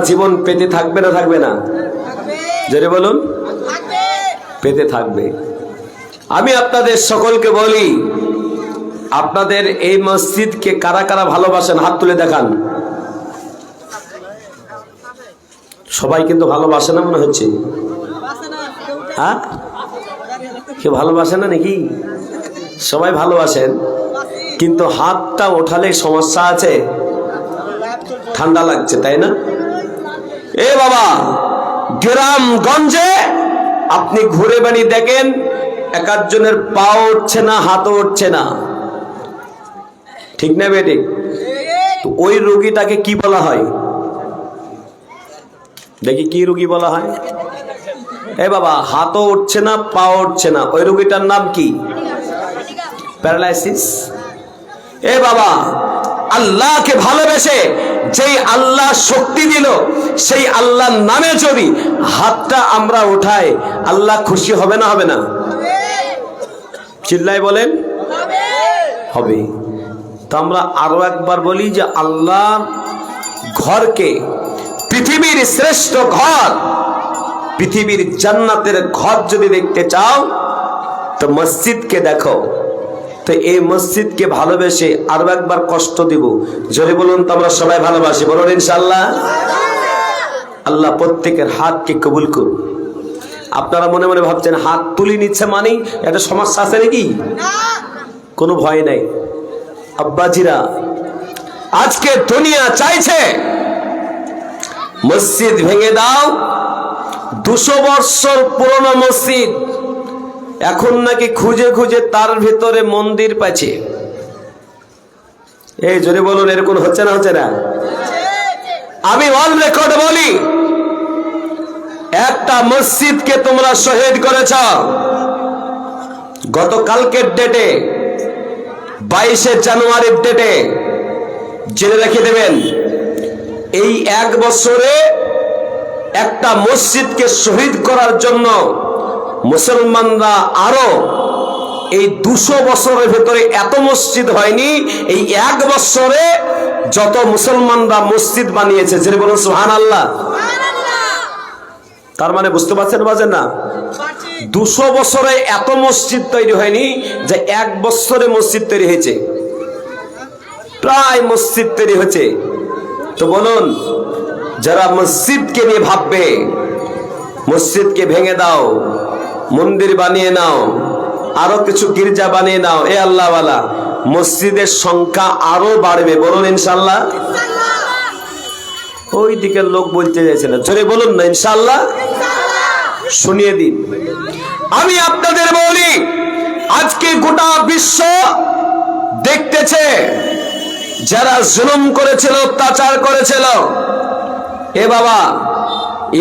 জীবন পেতে থাকবে না থাকবে না? জোরে বলুন। পেতে থাকবে। আমি আপনাদের সকলকে বলি, আপনাদের এই মসজিদকে কারা কারা ভালোবাসেন হাত তুলে দেখান। সবাই কিন্তু ভালোবাসে না মনে হচ্ছে। হ্যাঁ, কেউ ভালোবাসে না নাকি? সবাই ভালোবাসেন, কিন্তু হাতটা ওঠালে সমস্যা আছে, ঠান্ডা লাগছে, তাই না? এ বাবা, গ্রামগঞ্জে আপনি ঘুরে বেড়িয়ে দেখেন, এক একজনের পা উঠছে না, হাতও উঠছে না, ঠিক না বেটি? তো ওই রোগীটাকে কি বলা হয় দেখি, কি রোগী বলা হয়? এ বাবা, হাতও উঠছে না, পা উঠছে না, ওই রোগীটার নাম কি? প্যারালাইসিস। এ বাবা, আল্লাহকে ভালোবেসে যেই আল্লাহ শক্তি দিল, সেই আল্লাহর নামে যদি হাতটা আমরা উঠাই, আল্লাহ খুশি হবে না হবে না? চিল্লাই বলেন হবে। তো আমরা আরো একবার বলি যে আল্লাহর ঘরকে, পৃথিবীর শ্রেষ্ঠ ঘর, পৃথিবীর জান্নাতের ঘর যদি দেখতে চাও তো মসজিদকে দেখো। তো এই মসজিদকে ভালোবেসে আরো একবার কষ্ট দিব, জোরে বলুন তো আমরা সবাই ভালোবাসি, বলুন ইনশাআল্লাহ। আল্লাহ প্রত্যেকের হাতকে কবুল করুন। আপনারা মনে মনে ভাবছেন হাত তুলি নিচ্ছে মানে একটা সমস্যা আছে নাকি? কোনো ভয় নাই আব্বাজিরা। আজকে দুনিয়া চাইছে মসজিদ ভেঙে দাও, 200 বছর পুরনো মসজিদ এখন নাকি খুঁজে খুঁজে তার ভিতরে মন্দির পাচ্ছে। এই জোরে বলুন, এরকম হচ্ছে না হচ্ছে না? আমি অন রেকর্ড বলি, একটা মসজিদকে তোমরা শহীদ করেছ গতকালকের ডেটে, 22শে জানুয়ারির ডেটে। জেনে রেখে দেবেন, এই 1 বছরে একটা মসজিদকে শহীদ করার জন্য মুসলমানরা আরো এই 200 বছরের ভেতরে এত মসজিদ হয়নি। এই 1 বছরে যত মুসলমানরা মসজিদ বানিয়েছে, যেটা বলুন সুবহানাল্লাহ। তার মানে বুঝতে পারছেন বাজেন না? 200 বছরে এত মসজিদ তৈরি হয়নি, যে 1 বছরে মসজিদ তৈরি হয়েছে, প্রায় মসজিদ তৈরি হয়েছে। তো বলুন, যারা মসজিদকে নিয়ে ভাববে, মসজিদকে ভেঙে দাও, মন্দির বানিয়ে নাও, আরো কিছু গির্জা বানিয়ে নাও, এ আল্লাহওয়ালা, মসজিদের সংখ্যা আরো বাড়বে, বলুন ইনশাআল্লাহ। ওই দিকের লোক বলতে চাইছে না, জোরে বলুন না ইনশাআল্লাহ। শুনিয়ে দিন। আমি আপনাদের বলি, আজকে গোটা বিশ্ব দেখতেছে যারা জুলুম করেছিল, অত্যাচার করেছিল। এ বাবা,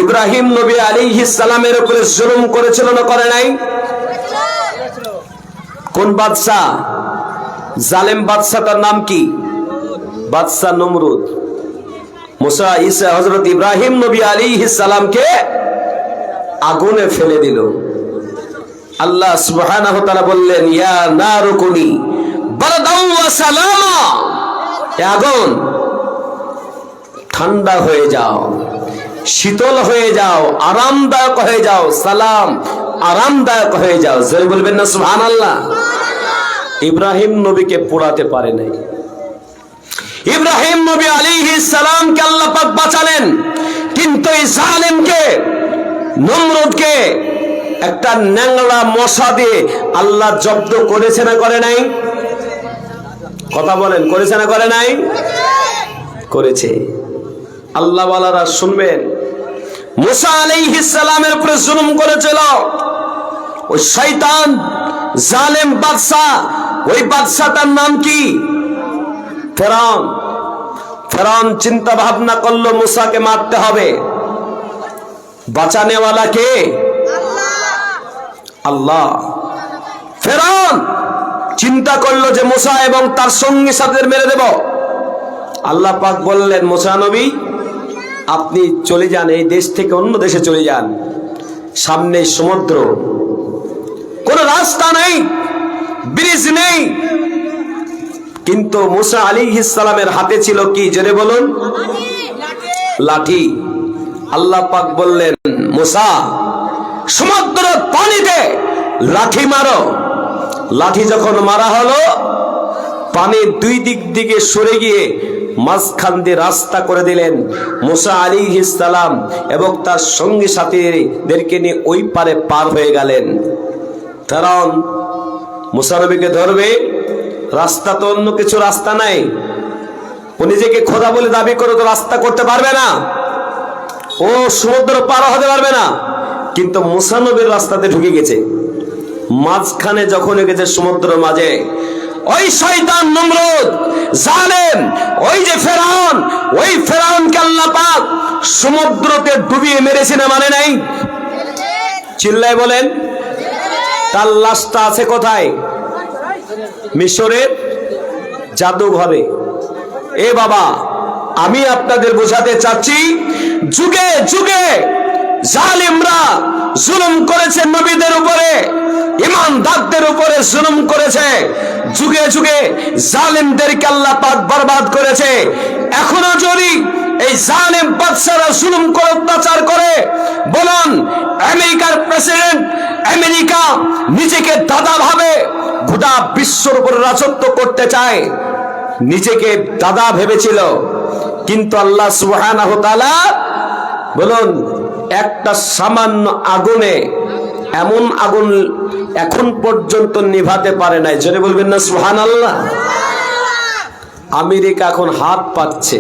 ইব্রাহিম নবী আলাইহিস সালামের উপরে জুলুম করেছিল না করে নাই? কোন বাদশা? জালেম বাদশাটার নাম কি? বাদশা নমরুদ। মুসা ঈসা হযরত ইব্রাহিম নবী আলাইহিস সালামকে আগুনে ফেলে দিল। আল্লাহ সুবহানাহু ওয়া তাআলা বললেন, ইয়া নারুকুনি বারদাও ওয়া সালামা, আগুন ঠান্ডা হয়ে যাও, শীতল হয়ে যাও, আরামদায়ক হয়ে যাও, সালাম আরামদায়ক হয়ে যাও। জোরে বলবেন না সুবহানাল্লাহ। ইব্রাহিম নবীকে পোড়াতে পারে নাই। ইব্রাহিম নবী আলাইহিস সালামকে আল্লাহ পাক বাঁচালেন, কিন্তু এই জালেমকে, নমরুদকে একটা ন্যাংরা মশা দিয়ে আল্লাহ জব্দ করেছে না করে নাই? কথা বলেন, করেছে না করে নাই? করেছে। আল্লাহ ওয়ালারা শুনবেন, মুসা আলাইহিস সালামের উপরে জুলুম করেছিল ওই শয়তান জালেম বাদশা। ওই বাদশাটার নাম কি? ফেরাউন। ফেরাউন চিন্তা ভাবনা করলো মুসাকে মারতে হবে। বাঁচানেওয়ালা কে? আল্লাহ। ফেরাউন চিন্তা করলো যে মুসা এবং তার সঙ্গী সাথীদের মেরে দেব। আল্লাহ পাক বললেন, মুসা নবী আপনি চলে যান, এই দেশ থেকে অন্য দেশে চলে যান, সামনে সমুদ্র, কোন রাস্তা নেই, ব্রিজ নেই। কিন্তু মুসা আলাইহিস সালামের হাতে ছিল কি? জোরে বলুন। লাঠি। আল্লাহ পাক বললেন, মুসা সমুদ্র পানিতে লাঠি মারো। লাঠি যখন মারা হলো, পানির দুই দিক দিকে সরে গিয়ে মাঝখান দিয়ে রাস্তা করে দিলেন। মুসা আলাইহিস সালাম এবং তার সঙ্গী সাথীদেরকে নিয়ে ওই পারে পার হয়ে গেলেন। ফেরাউন মুসা নবীকে ধরবে, রাস্তা তো অন্য কিছু রাস্তা নাই, ও নিজেকে খোদা বলে দাবি করে তো রাস্তা করতে পারবে না, ও সমুদ্র পার হতে পারবে না। কিন্তু মুসা নবীর রাস্তাতে ঢুকে গেছে। মাঝখানে যখন গেছে সমুদ্র মাঝে, ওই শয়তান নমরুদ জালেম, ওই যে ফেরাউন, ওই ফেরাউনকে আল্লাহ পাক সমুদ্রতে ডুবিয়ে মেরেছে না, মানে নাই? চিল্লায় বলেন। তার লাশটা আছে কোথায়? মিশরের জাদুঘরে। এ বাবা, আমি আপনাদের বোঝাতে চাচ্ছি, যুগে যুগে জালিমরা জুলুম করেছে নবীদের উপরে, ইমানদারদের উপরে জুলুম করেছে। যুগে যুগে জালিমদেরকে আল্লাহ পাক বরবাদ করেছে। এখনো যদি এই জালিম বাদশারা জুলুম করে অত্যাচার করে, বলুন আমেরিকার প্রেসিডেন্ট আমেরিকা নিজেকে দাদা ভাবে, গোটা বিশ্বর উপর রাজত্ব করতে চায়, নিজেকে দাদা ভেবেছিল। কিন্তু আল্লাহ সুবহানাহু ওয়া তাআলা বলুন, একটা সামান্য আগুনে এমন আগুন এখন পর্যন্ত নিভাতে পারে নাই। জোরে বলবেন না সুবহানাল্লাহ। আমেরিকা এখন হাত পাচ্ছে,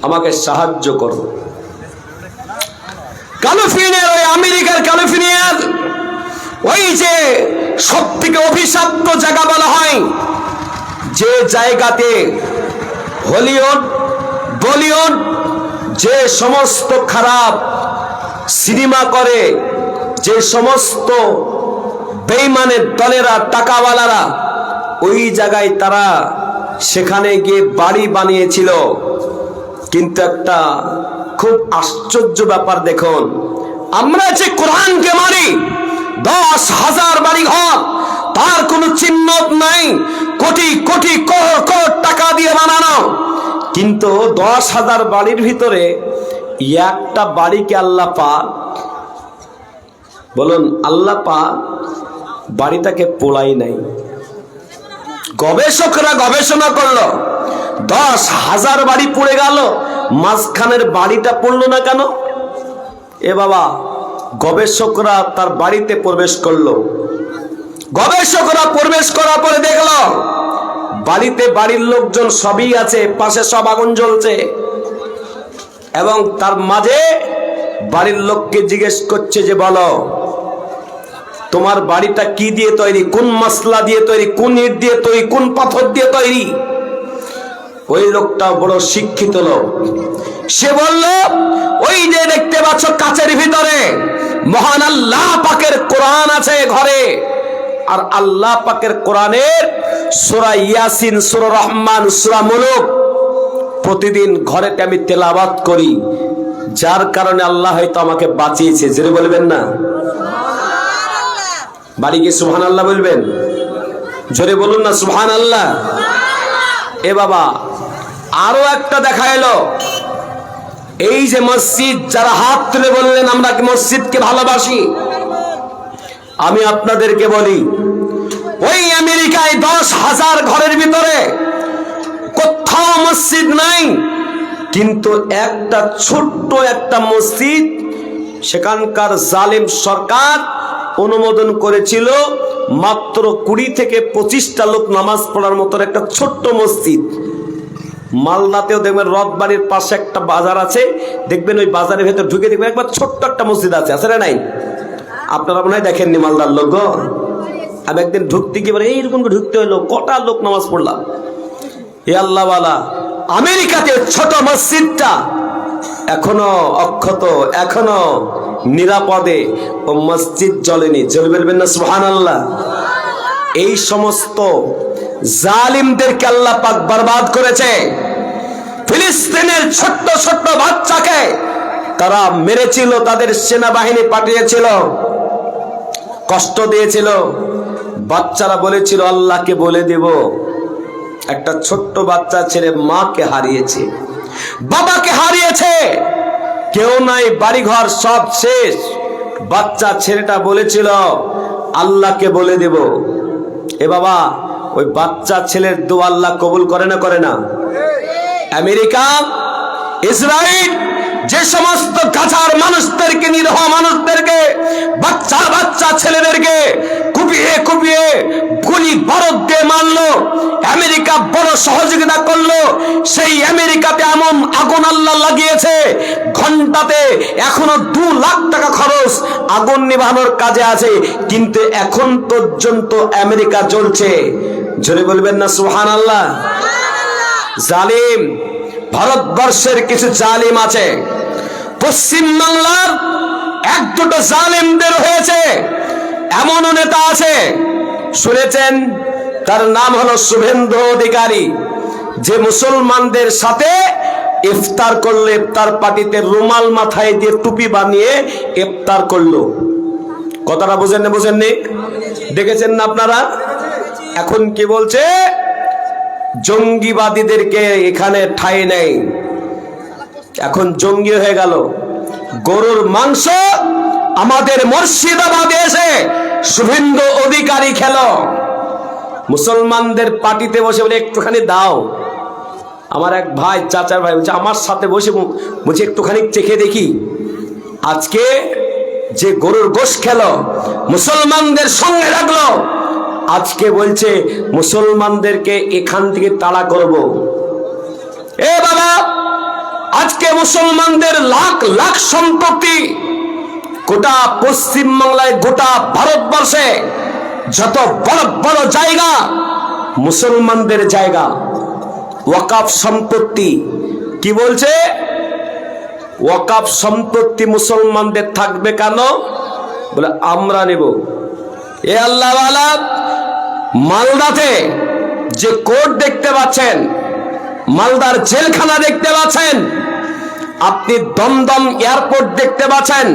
আমাকে সাহায্য করো। ক্যালিফোর্নিয়ার ওই আমেরিকার ক্যালিফোর্নিয়ার ওই যে সব থেকে অভিশপ্ত জায়গা বলা হয়, যে জায়গাতে হলিউড বলিউড যে সমস্ত খারাপ সিনেমা করে, যে সমস্ত বেঈমানের দলেরা, টাকাওয়ালারা, ওই জায়গায় তারা সেখানে গিয়ে বাড়ি বানিয়েছিল। কিন্তু একটা খুব আশ্চর্য ব্যাপার দেখুন, আমরা যে কোরআনকে মানি, 10,000 বাড়ি ঘর, তার কোনো চিহ্ন নাই, কোটি কোটি করোড় করোড় টাকা দিয়ে বানানো। কিন্তু 10,000 বাড়ির ভিতরে একটা বাড়িকে আল্লাহ পাক, বলুন আল্লাহ পাক বাড়িটাকে পোড়াই নাই। গবেষকরা গবেষণা করলো, 10,000 বাড়ি পড়ে গেল, মাঝখানের বাড়িটা পড়লো না কেন? এ বাবা, গবেষকরা তার বাড়িতে প্রবেশ করলো। গবেষকরা প্রবেশ করার পরে দেখলো বাড়িতে বাড়ির লোকজন সবই আছে, পাশে সব আগুন জ্বলছে, এবং তার মাঝে বাড়ির লোককে জিজ্ঞেস করছে যে বলো তোমার বাড়িটা কি দিয়ে তৈরি, কোন মশলা দিয়ে তৈরি, কোন ইট দিয়ে তৈরি, কোন পাথর দিয়ে তৈরি? ওই লোকটা বড় শিক্ষিত লোক, সে বলল ওই যে দেখতে পাচ্ছ কাচের ভিতরে মহান আল্লাহ পাকের কোরআন আছে ঘরে, আর আল্লাহ পাকের কোরআনের সূরা ইয়াসিন, সূরা রহমান, সূরা মুলুক প্রতিদিন ঘরেতে আমি তেলাওয়াত করি, যার কারণে আল্লাহ হয়তো আমাকে বাঁচিয়েছে। জোরে বলবেন না বাড়ি গিয়ে সুবহানাল্লাহ বলবেন? জোরে বলুন না সুবহানাল্লাহ। এ বাবা, আরো একটা দেখা এলো, এই যে মসজিদ, যারা হাত তুলে বললেন আমরা মসজিদকে ভালোবাসি, আমি আপনাদেরকে বলি, ওই আমেরিকায় 10,000 ঘরের ভিতরে কোথাও মসজিদ নাই, কিন্তু একটা ছোট্ট একটা মসজিদ সেখানকার জালেম সরকার অনুমোদন করেছিল, মাত্র 20 থেকে 25টা লোক নামাজ পড়ার মতো একটা ছোট্ট মসজিদ। মালদাতেও দেখবেন রথবাড়ির পাশে একটা বাজার আছে, দেখবেন ওই বাজারের ভেতর ঢুকে দেখবেন একবার ছোট্ট একটা মসজিদ আছে, আছে না নাই? আপনারা মনে হয় দেখেননি মালদার লোক। আমি একদিন ঢুকতে গিয়ে বলে এইরকম ঢুকতে হইলো, কটা লোক নামাজ পড়লাম। এ আল্লাহওয়ালা, আমেরিকাতে ছোট মসজিদটা এখনো অক্ষত, এখনো নিরাপদে, ও মসজিদ জ্বলেনি। জল বলবেন না সুবহানাল্লাহ। এই সমস্ত জালিমদেরকে আল্লাহ পাক বরবাদ করেছে। ফিলিস্তিনের ছোট্ট ছোট্ট বাচ্চাকে তারা মেরেছিল, তাদের সেনাবাহিনী পাঠিয়েছিল, কষ্ট দিয়েছিল। বাচ্চারা বলেছিল আল্লাহকে বলে দেব, একটা ছোট্ট বাচ্চা ছেলে মাকে হারিয়েছে, বাবাকে হারিয়েছে, কেউ নাই, বাড়িঘর সব শেষ। বাচ্চা ছেলেটা বলেছিল আল্লাহকে বলে দেব। এ বাবা, ওই বাচ্চা ছেলের দোয়া আল্লাহ কবুল করে না করে না? আমেরিকা, ইসরায়েল যে সমস্ত গাজার মানুষদেরকে, নিরহ মানুষদেরকে, বাচ্চা বাচ্চা ছেলেদেরকে কুপিয়ে কুপিয়ে গুলি বারুদ দিয়ে মারলো, আমেরিকা বড় সহযোগিতা করলো। সেই আমেরিকাতে এমন আগুন আল্লাহ লাগিয়েছে, ঘন্টাতে এখনো 2 লাখ টাকা খরচ আগুন নিভানোর কাজে আছে, কিন্তু এখন পর্যন্ত আমেরিকা জ্বলছে। জোরে বলবেন না সুবহানাল্লাহ? জালিম ভারতবর্ষের কিছু জালিম আছে, পশ্চিম বাংলার 1-2টো জালিমদের হয়েছে। এমনও নেতা আছে, শুনেছেন, তার নাম হলো শুভেন্দু অধিকারী, যে মুসলমানদের সাথে ইফতার করলো, ইফতার পার্টিতে রুমাল মাথায় দিয়ে টুপি বানিয়ে ইফতার করলো। কথাটা বুঝেননি? দেখেছেন না আপনারা? এখন কি বলছে? জঙ্গিবাদীদেরকে এখানে ঠাঁই নেই, এখন জঙ্গি হয়ে গেল। গরুর মাংস আমাদের মুর্শিদাবাদে এসে শুভেন্দু অধিকারী খেলো, মুসলমানদের পার্টিতে বসে বলে একটুখানি দাও। আমার এক ভাই, চাচার ভাই, বলছে আমার সাথে বসে বলছে একটুখানি চেখে দেখি। আজকে যে গরুর গোশ খেলো, মুসলমানদের সঙ্গে রাখলো, আজকে বলছে মুসলমানদেরকে এখান থেকে তাড়া করব। এ বাবা, আজকে মুসলমানদের লাখ লাখ সম্পত্তি, গোটা পশ্চিম বাংলায়, গোটা ভারতবর্ষে যত বড় বড় জায়গা মুসলমানদের জায়গা, ওয়াকাফ সম্পত্তি। কি বলছে? ওয়াকাফ সম্পত্তি মুসলমানদের থাকবে কেন? বলে আমরা নেব। এ আল্লাহওয়ালা, মালদাতে যে কোর্ট দেখতে পাচ্ছেন, মালদার জেলখানা দেখতে পাচ্ছেন, আপনি দমদম এয়ারপোর্ট দেখতে পাচ্ছেন,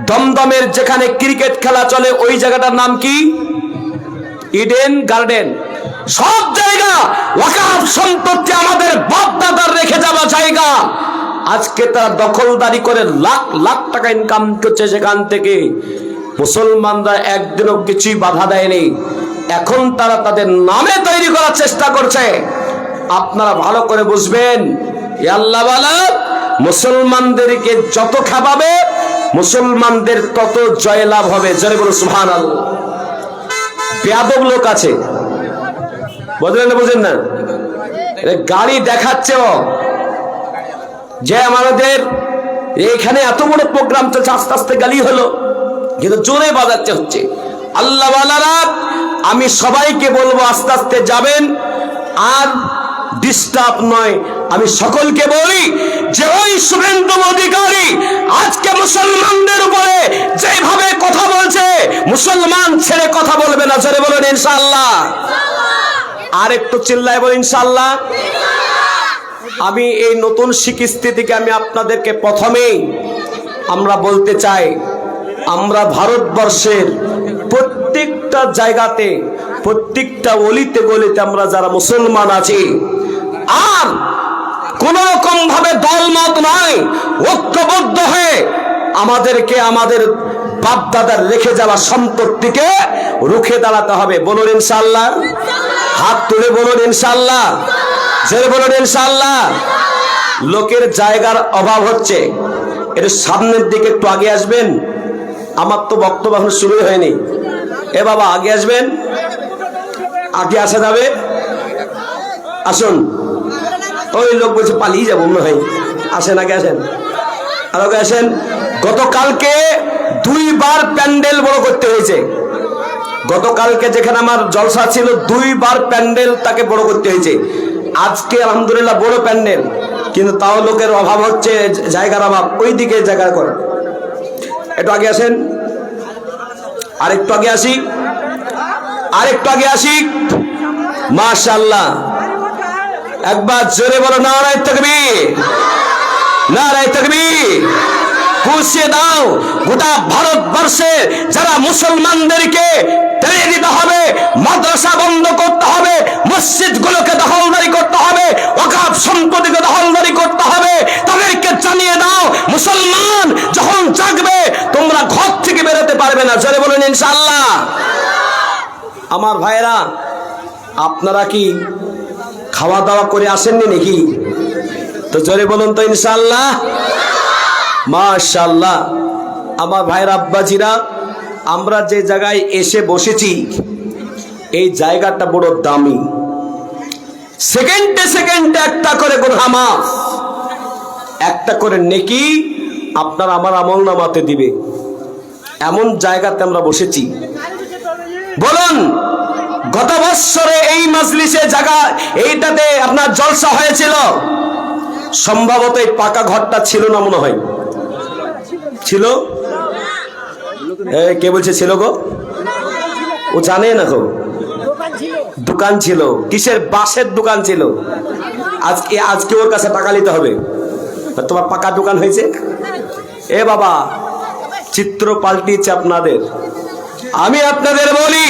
দমদমের যেখানে ক্রিকেট খেলা চলে ওই জায়গাটার নাম কি? Eden garden. সব জায়গা ওয়াকাফ সম্পত্তি, আমাদের বাপ দাদার রেখে যাওয়া জায়গা। আজকে তারা দখলদারি করে লাখ লাখ টাকা ইনকাম করছে সেখান থেকে। মুসলমানরা একদিনও কিছুই বাধা দেয়নি, এখন তারা তাদের নামে তৈরি করার চেষ্টা করছে। আপনারা ভালো করে বুঝবেন, আল্লাহওয়ালা মুসলমানদেরকে যত খাওয়াবে, মুসলমানদের তত জয়লাভ হবে। জোরে বলো সুবহানাল্লাহ। বেয়াদব লোক আছে, বুঝলেন না? গাড়ি দেখাচ্ছে ও, যে আমাদের এইখানে এত বড় প্রোগ্রাম চলছে, আস্তে আস্তে গালি হলো, কিন্তু জোরে বাজাচ্ছে হচ্ছে। আল্লাহওয়ালারা, আমি সবাইকে বলবো আস্তে আস্তে যাবেন, আর ডিস্টার্ব নয়। আমি সকলকে বলি যে ওই শুভেন্দু অধিকারী আজকে মুসলমানদের উপরে যেভাবে কথা বলছে, মুসলমান ছেড়ে কথা বলবে না। জোরে বলুন ইনশাআল্লাহ। আর একটু চিল্লায় বলুন ইনশাআল্লাহ। আমি এই নতুন শিক্ষিত থেকে আমি আপনাদেরকে প্রথমেই আমরা বলতে চাই, আমরা ভারতবর্ষের প্রত্যেকটা জায়গাতে, প্রত্যেকটা অলিতে গলিতে আমরা যারা মুসলমান আছি, আর কোন রকম ভাবে দলমত নয়, ঐক্যবদ্ধ হয়ে আমাদেরকে আমাদের বাপ দাদার রেখে যাওয়া সম্পত্তিকে রুখে দাঁড়াতে হবে। বলুন ইনশাআল্লাহ। হাত তুলে বলুন ইনশাআল্লাহ। জোরে বলুন ইনশাআল্লাহ। লোকের জায়গার অভাব হচ্ছে, একটু সামনের দিকে একটু আগে আসবেন। আমার তো বক্তব্য এখন শুরু হয়নি। এ বাবা, আগে আসবেন, আগে আসা যাবে, আসুন। ওই লোক বলছে পালিয়ে যাবো মনে হয়, আসেন, আগে আসেন, আর আগে আসেন। গতকালকে 2 বার প্যান্ডেল বড় করতে হয়েছে। গতকালকে যেখানে আমার জলসা ছিল 2 বার প্যান্ডেল তাকে বড় করতে হয়েছে। আজকে আলহামদুলিল্লাহ বড় প্যান্ডেল, কিন্তু তাও লোকের অভাব হচ্ছে, জায়গার অভাব। ওই দিকে জায়গা করে একটু আগে আসেন, আর একটু আগে আসি, আর একটু আগে আসি। মাশাআল্লাহ, একবার জোরে বলো নারায়ে তাকবীর, নারায়ে তাকবীর। পৌঁছে দাও। গোটা ভারতবর্ষে যারা মুসলমানদেরকে তাড়িয়ে দিতে হবে, মাদ্রাসা বন্ধ করতে হবে, মসজিদগুলোকে দখলদারি করতে হবে, ওয়াকফ সম্পত্তিকে দখলদারি করতে হবে, তাদেরকে জানিয়ে দাও মুসলমান যখন জাগবে তোমরা ঘর থেকে বেরোতে পারবে না। জোরে বলুন ইনশাআল্লাহ। আমার ভাইরা, আপনারা কি খাওয়া দাওয়া করে আসেননি নাকি? তো জোরে বলুন তো ইনশাআল্লাহ। মাশাআল্লাহ। আমার ভাইরা, আব্বাজিরা, আমরা যে জায়গায় এসে বসেছি এই জায়গাটা বড় দামি। সেকেন্ডে সেকেন্ডে একটা করে গুনাহ মাফ, একটা করে নেকি আপনার আমার আমলনামাতে দিবে, এমন জায়গাতে আমরা বসেছি। বলুন, গত বছরে এই মজলিসে জায়গা এইটাতে আপনার জলসা হয়েছিল, সম্ভবত এই পাকা ঘরটা ছিল না, মনে হয় ছিল। কে বলছে ছিল গো? ও জানে না গো। দোকান ছিল, কিসের? বাঁশের দোকান ছিল। আজকে ওর কাছে টাকা নিতে হবে। তোমার পাকা দোকান হয়েছে। এ বাবা, চিত্র পাল্টিয়েছে আপনাদের। আমি আপনাদের বলি,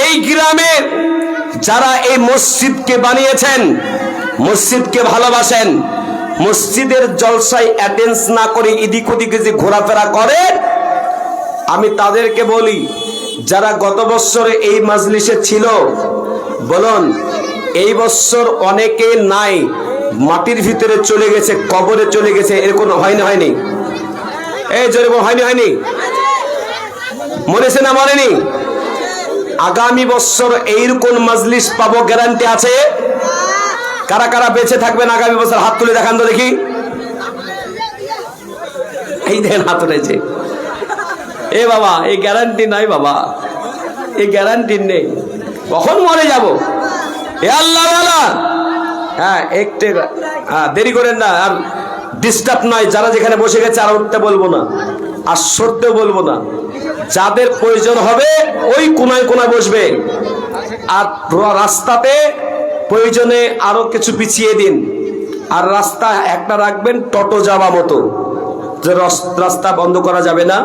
এই গ্রামে যারা এই মসজিদকে বানিয়েছেন, মসজিদকে ভালোবাসেন, মসজিদের জলসায় অ্যাটেন্ড না করে এদিক ওদিকে যে ঘোরাফেরা করে, আমি তাদেরকে বলি, যারা গত বছরে এই মাজলিসে ছিল, বলুন এই বছর অনেকে নাই, মাটির ভিতরে চলে গেছে, কবরে চলে গেছে, এরকম হয়নি? হয়নি? এই জোরে হয়নি? হয়নি? মরেছে না মরেনি? আগামী বছর এইরকম মাজলিস পাবো, গ্যারান্টি আছে? কারা কারা বেঁচে থাকবেন আগামী বছর? হাত তুলে দেখান তো দেখি। এই দেখেন, হাত উঠেছে। এ বাবা, এই গ্যারান্টি নাই বাবা, এই গ্যারান্টি নেই। কখন মরে যাব? এ আল্লাহ ওয়ালা। হ্যাঁ, একটু দেরি করেন না, আর ডিস্টার্ব নয়। যারা যেখানে বসে গেছে আর উঠতে বলবো না, আর সরতেও বলবো না। যাদের প্রয়োজন হবে ওই কোনায় কোনায় বসবে, আর রাস্তাতে প্রয়োজনে আরো কিছু পিছিয়ে দিন। আর রাস্তা একটা রাখবেন টোটো যাওয়া মতো, যে রাস্তা বন্ধ করা যাবে না,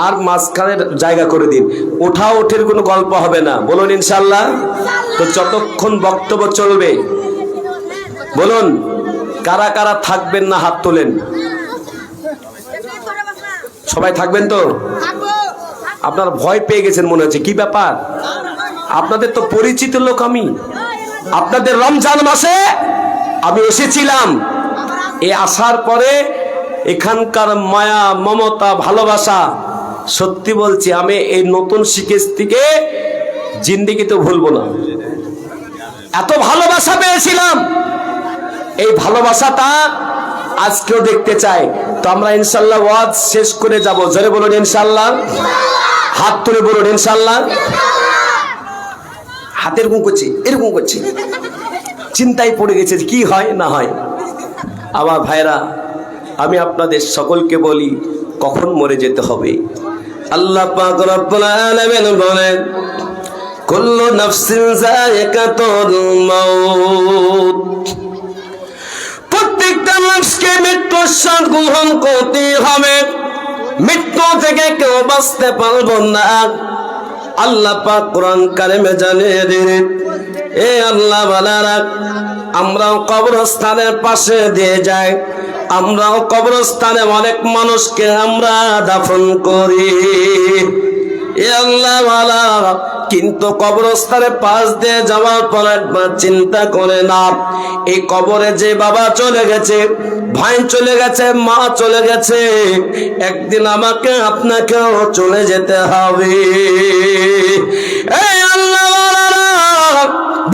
আর মাঝখানের জায়গা করে দিন। ওঠা ওঠের কোনো গল্প হবে না, বলুন ইনশাআল্লাহ। তো যতক্ষণ বক্তব্য চলবে, বলুন কারা কারা থাকবেন না হাত তোলেন। সবাই থাকবেন তো? আপনারা ভয় পেয়ে গেছেন মনে হচ্ছে, কি ব্যাপার? আপনাদের তো পরিচিত লোক আমি। আপনাদের রমজান মাসে আমি এসেছিলাম, এ আসার পরে এখানকার মায়া, মমতা, ভালোবাসা, সত্যি বলছি আমি এই নতুন শিকেশ থেকে জিন্দেগিতে ভুলবো না। এত ভালোবাসা পেয়েছিলাম, এই ভালোবাসাটা আজকেও দেখতে চাই। তো আমরা ইনশাল্লাহ ওয়াজ শেষ করে যাব। জোরে বলুন ইনশাল্লাহ। হাত তুলে বলুন ইনশাল্লাহ। হাত এরকম করছে, এরকম করছে, চিন্তায় পড়ে গেছে কি হয় না হয়। আমার ভাইরা, আমি আপনাদের সকলকে বলি, কখন মরে যেতে হবে। আল্লাহ পাক রব্বুল আলামিন বলেন, কুল্লু নাফসিন যায়িকাতুল মাউত, প্রত্যেকটা মানুষকে মৃত্যুর স্বাদ গ্রহণ করতে হবে। মৃত্যু থেকে কেউ বাঁচতে পারবো না। আল্লাহ পাক কোরআন কারিমে জানিয়ে দিলেন, এ আল্লাহ বালারা, আমরাও কবরস্থানের পাশে দিয়ে যাই, আমরাও কবরস্থানে অনেক মানুষকে আমরা দাফন করি। এ আল্লাহ বালা, কিন্তু কবরস্থানে পাশ দিয়ে যাওয়ার পর একবার চিন্তা করে না, এই কবরে যে বাবা চলে গেছে, ভাই চলে গেছে, মা চলে গেছে, একদিন আমাকে আপনাকেও চলে যেতে হবে। এই আল্লাহ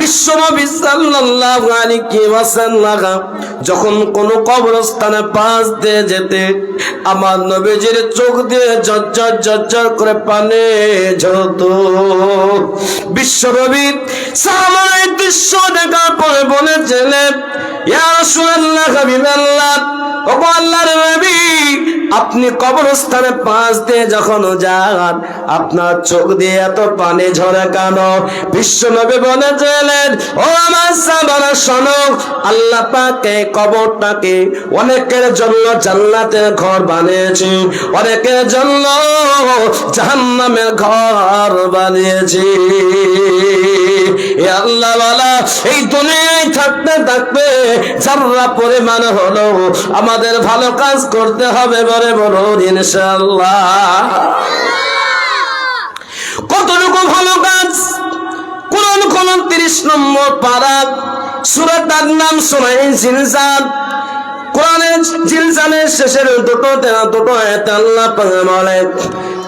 বিশ্বনবী সাল্লাল্লাহু আলাইহি ওয়াসাল্লাম যখন কোন কবরস্থানে পাশ দিয়ে যেতে, আমার নবীজির চোখ দিয়ে ঝরঝর ঝরঝর করে পানি ঝরতো। বিশ্বনবী সাহাবায়ে দৃশ্য দেখার পরে বলেছিলেন, ইয়া রাসূলুল্লাহ, হাবিবাল্লাহ, ওগো আল্লাহর নবী, আপনি কবরস্থানে পাশ দিয়ে যখন যান, আপনার চোখ দিয়ে এত পানি ঝরে কেন? বিশ্ব নবী বলেছিলেন, ও আমার সাহাবারা শোনো, আল্লাহ পাক এই কবরটাকে অনেকের জন্য জান্নাতের ঘর বানিয়েছে, অনেকের জন্য জাহান্নামের ঘর বানিয়েছে। আল্লাহ ওয়ালা এই দুনিয়ায় থাকতে থাকতে যারা পরিমাণ হলো আমাদের ভালো কাজ করতে হবে, বলে বলুন ইনশাআল্লাহ। কতটুকু ভালো কাজ? কোরআন 30 নম্বর পারা, সূরাটার নাম সূরা জিলজাল। কোরআনের জিলজালের শেষের দুটো আয়াত আল্লাহ পাক বলেন,